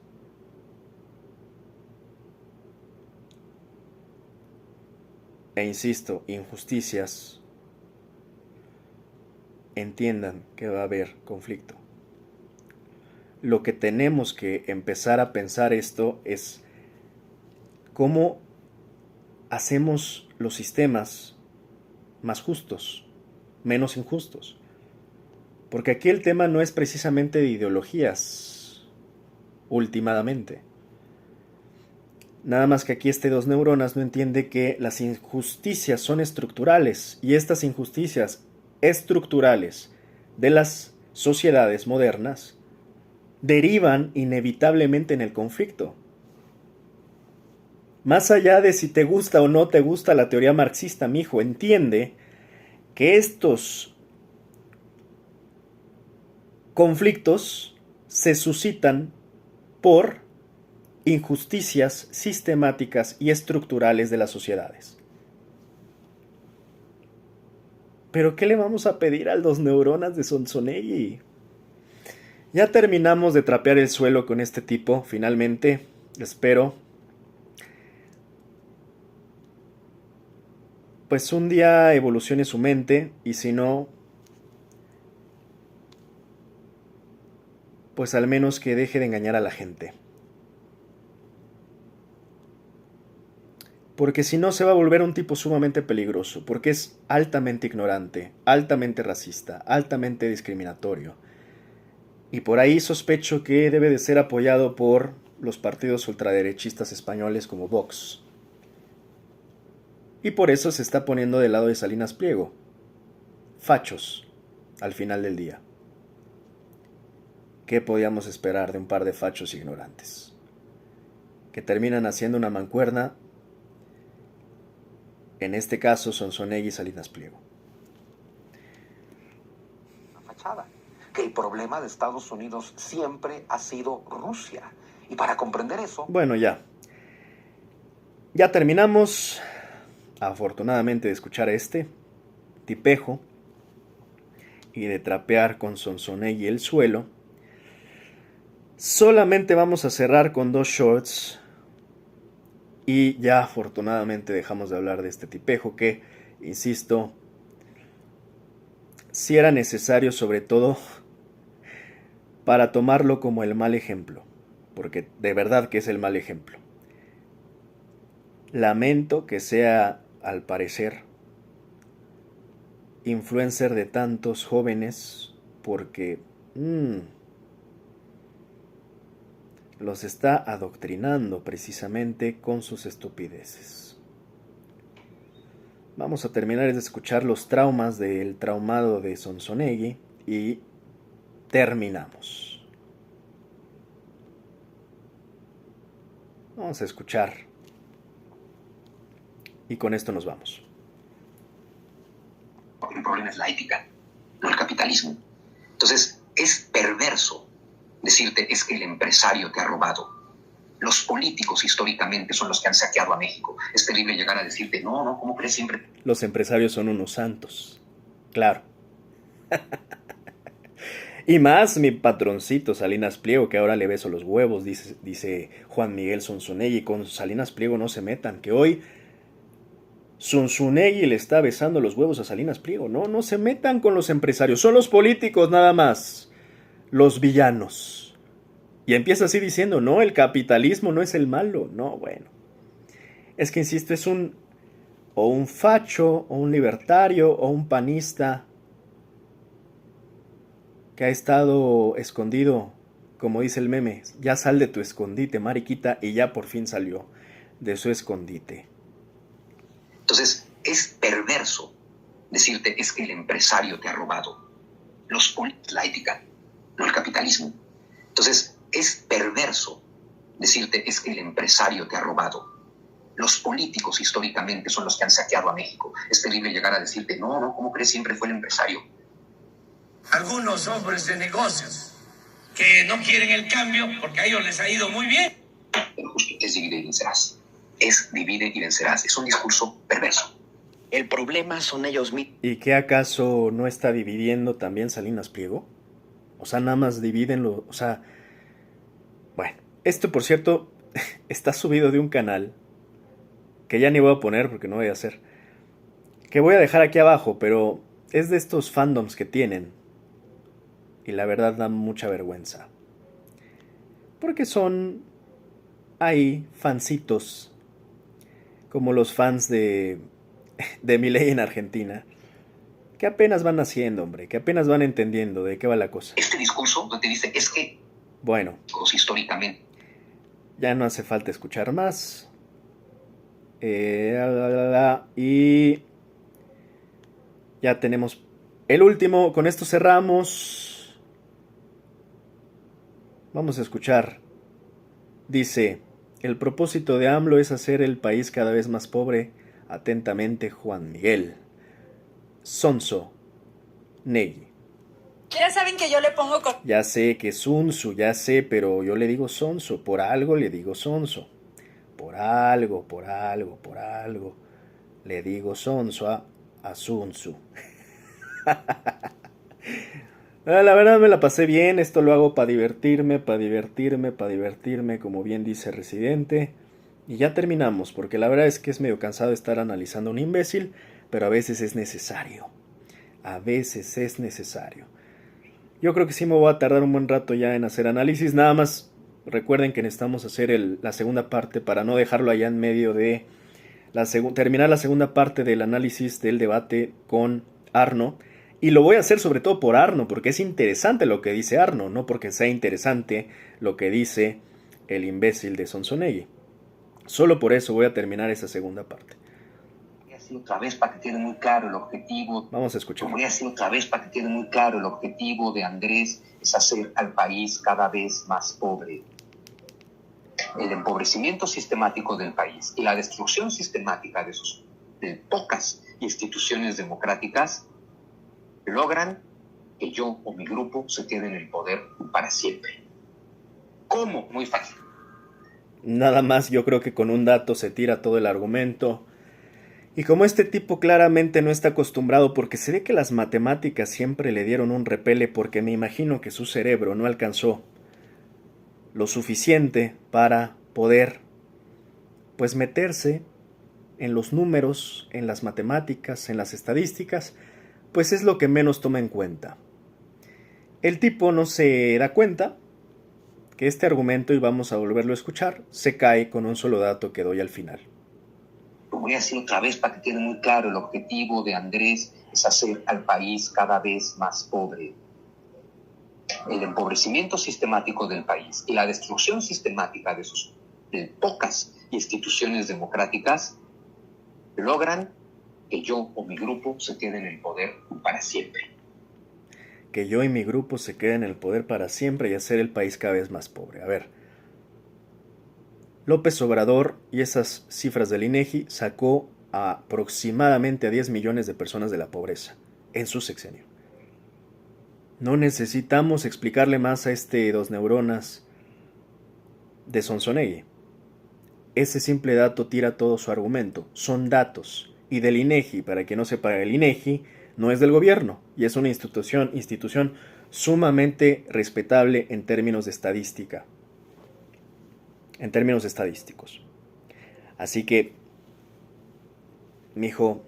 Speaker 1: e insisto, injusticias, entiendan que va a haber conflicto. Lo que tenemos que empezar a pensar esto es cómo hacemos los sistemas más justos, menos injustos. Porque aquí el tema no es precisamente de ideologías, últimamente. Nada más que aquí Dos Neuronas no entiende que las injusticias son estructurales, y estas injusticias estructurales de las sociedades modernas derivan inevitablemente en el conflicto. Más allá de si te gusta o no te gusta la teoría marxista, mijo, entiende que estos conflictos se suscitan por injusticias sistemáticas y estructurales de las sociedades. ¿Pero qué le vamos a pedir a Dos Neuronas de Zunzunegui? Ya terminamos de trapear el suelo con este tipo, finalmente. Espero pues un día evolucione su mente y si no, pues al menos que deje de engañar a la gente. Porque si no se va a volver un tipo sumamente peligroso, porque es altamente ignorante, altamente racista, altamente discriminatorio. Y por ahí sospecho que debe de ser apoyado por los partidos ultraderechistas españoles como Vox. Y por eso se está poniendo del lado de Salinas Pliego. Fachos, al final del día. ¿Qué podíamos esperar de un par de fachos ignorantes? Que terminan haciendo una mancuerna. En este caso, Sonsonegui y Salinas Pliego.
Speaker 2: La fachada. Que el problema de Estados Unidos siempre ha sido Rusia. Y para comprender eso...
Speaker 1: Bueno, ya. Ya terminamos, afortunadamente, de escuchar este tipejo y de trapear con Sonsonegui el suelo. Solamente vamos a cerrar con dos shorts. Y ya afortunadamente dejamos de hablar de este tipejo que, insisto, sí era necesario sobre todo para tomarlo como el mal ejemplo, porque de verdad que es el mal ejemplo. Lamento que sea, al parecer, influencer de tantos jóvenes, porque los está adoctrinando precisamente con sus estupideces. Vamos a terminar de escuchar los traumas del traumado de Sonsonegui y terminamos. Vamos a escuchar y con esto nos vamos.
Speaker 2: El problema es la ética, no el capitalismo. Entonces, es perverso decirte es que el empresario te ha robado. Los políticos históricamente son los que han saqueado a México. Es terrible llegar a decirte, no, ¿cómo crees siempre?
Speaker 1: Los empresarios son unos santos. Claro. Y más mi patroncito Salinas Pliego, que ahora le beso los huevos, dice Juan Miguel Sonsonegui. Con Salinas Pliego no se metan, que hoy Sonsonegui le está besando los huevos a Salinas Pliego. No se metan con los empresarios, son los políticos nada más, los villanos. Y empieza así diciendo, no, el capitalismo no es el malo. No, bueno. Es que, insisto, es un facho, o un libertario, o un panista que ha estado escondido, como dice el meme. Ya sal de tu escondite, mariquita, y ya por fin salió de su escondite.
Speaker 2: Entonces, es perverso decirte es que el empresario te ha robado. La ética, no el capitalismo. Entonces, es perverso decirte es que el empresario te ha robado. Los políticos históricamente son los que han saqueado a México. Es terrible llegar a decirte, no, ¿cómo crees? Siempre fue el empresario.
Speaker 4: Algunos hombres de negocios que no quieren el cambio porque a ellos les ha ido muy bien.
Speaker 2: Pero justo es divide y vencerás. Es divide y vencerás. Es un discurso perverso. El problema son ellos mismos.
Speaker 1: ¿Y qué acaso no está dividiendo también Salinas Pliego? O sea, nada más divídenlo, o sea... Bueno, esto por cierto está subido de un canal que ya ni voy a poner porque no voy a hacer. Que voy a dejar aquí abajo, pero es de estos fandoms que tienen. Y la verdad da mucha vergüenza. Porque son ahí fancitos, como los fans de Milei en Argentina, que apenas van naciendo, hombre, que apenas van entendiendo de qué va la cosa.
Speaker 2: Este discurso donde te dice es que...
Speaker 1: Bueno,
Speaker 2: históricamente.
Speaker 1: Ya no hace falta escuchar más. Y ya tenemos el último. Con esto cerramos. Vamos a escuchar. Dice: el propósito de AMLO es hacer el país cada vez más pobre. Atentamente, Juan Miguel Sonsonegui.
Speaker 5: Ya saben que yo le pongo con...
Speaker 1: Ya sé que es Sunsu, ya sé, pero yo le digo Sonso. Por algo le digo Sonso. Por algo. Le digo Sonso a Sunsu. La verdad me la pasé bien. Esto lo hago para divertirme, como bien dice Residente. Y ya terminamos, porque la verdad es que es medio cansado estar analizando a un imbécil. pero a veces es necesario. A veces es necesario. Yo creo que sí me voy a tardar un buen rato ya en hacer análisis. Nada más recuerden que necesitamos hacer la segunda parte para no dejarlo allá en medio de terminar la segunda parte del análisis del debate con Arno. Y lo voy a hacer sobre todo por Arno, porque es interesante lo que dice Arno, no porque sea interesante lo que dice el imbécil de Sonsonegui. Solo por eso voy a terminar esa segunda parte.
Speaker 6: Voy a decir otra vez para que quede muy claro el objetivo.
Speaker 1: Vamos a escuchar.
Speaker 6: Voy a decir otra vez para que quede muy claro el objetivo de Andrés es hacer al país cada vez más pobre. El empobrecimiento sistemático del país y la destrucción sistemática de pocas instituciones democráticas logran que yo o mi grupo se quede en el poder para siempre. ¿Cómo? Muy fácil.
Speaker 1: Nada más, yo creo que con un dato se tira todo el argumento. Y como este tipo claramente no está acostumbrado, porque se ve que las matemáticas siempre le dieron un repele, porque me imagino que su cerebro no alcanzó lo suficiente para poder pues meterse en los números, en las matemáticas, en las estadísticas, pues es lo que menos toma en cuenta. El tipo no se da cuenta que este argumento, y vamos a volverlo a escuchar, se cae con un solo dato que doy al final.
Speaker 6: Voy a decir otra vez para que quede muy claro, el objetivo de Andrés es hacer al país cada vez más pobre. El empobrecimiento sistemático del país y la destrucción sistemática de pocas instituciones democráticas logran que yo o mi grupo se quede en el poder para siempre.
Speaker 1: Que yo y mi grupo se queden en el poder para siempre y hacer el país cada vez más pobre. A ver, López Obrador y esas cifras del INEGI sacó aproximadamente a 10 millones de personas de la pobreza en su sexenio. No necesitamos explicarle más a este dos neuronas de Sonsonegui. Ese simple dato tira todo su argumento. Son datos. Y del INEGI, para quien no sepa, el INEGI no es del gobierno y es una institución sumamente respetable en términos de estadística. En términos estadísticos. Así que, mijo,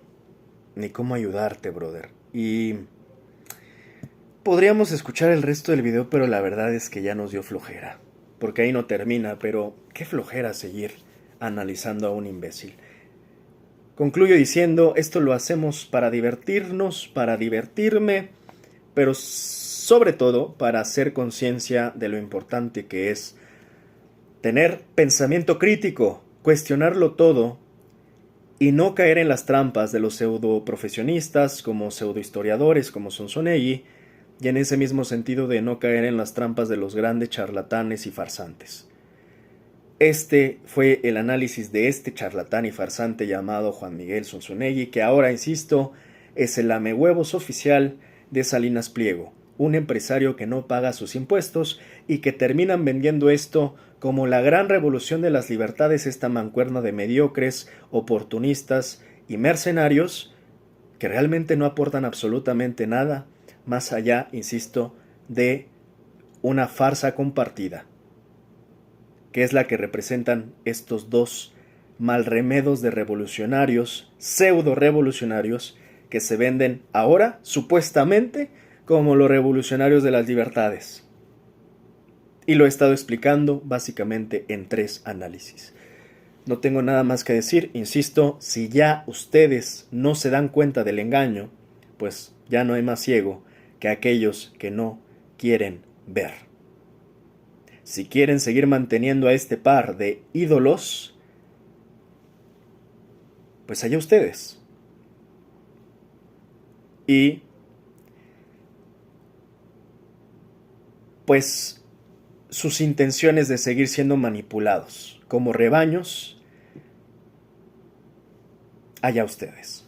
Speaker 1: ni cómo ayudarte, brother. Y podríamos escuchar el resto del video, pero la verdad es que ya nos dio flojera. Porque ahí no termina, pero qué flojera seguir analizando a un imbécil. Concluyo diciendo, esto lo hacemos para divertirnos, para divertirme, pero sobre todo para hacer conciencia de lo importante que es tener pensamiento crítico, cuestionarlo todo y no caer en las trampas de los pseudo profesionistas como pseudohistoriadores como Sonsonegui, y en ese mismo sentido de no caer en las trampas de los grandes charlatanes y farsantes. Este fue el análisis de este charlatán y farsante llamado Juan Miguel Sonsonegui, que ahora, insisto, es el lamehuevos oficial de Salinas Pliego, un empresario que no paga sus impuestos y que terminan vendiendo esto como la gran revolución de las libertades, esta mancuerna de mediocres, oportunistas y mercenarios que realmente no aportan absolutamente nada, más allá, insisto, de una farsa compartida, que es la que representan estos dos malremedos de revolucionarios, pseudo revolucionarios, que se venden ahora, supuestamente, como los revolucionarios de las libertades. Y lo he estado explicando básicamente en 3 análisis. No tengo nada más que decir, insisto, si ya ustedes no se dan cuenta del engaño, pues ya no hay más ciego que aquellos que no quieren ver. Si quieren seguir manteniendo a este par de ídolos, pues allá ustedes. Y pues sus intenciones de seguir siendo manipulados como rebaños, allá ustedes.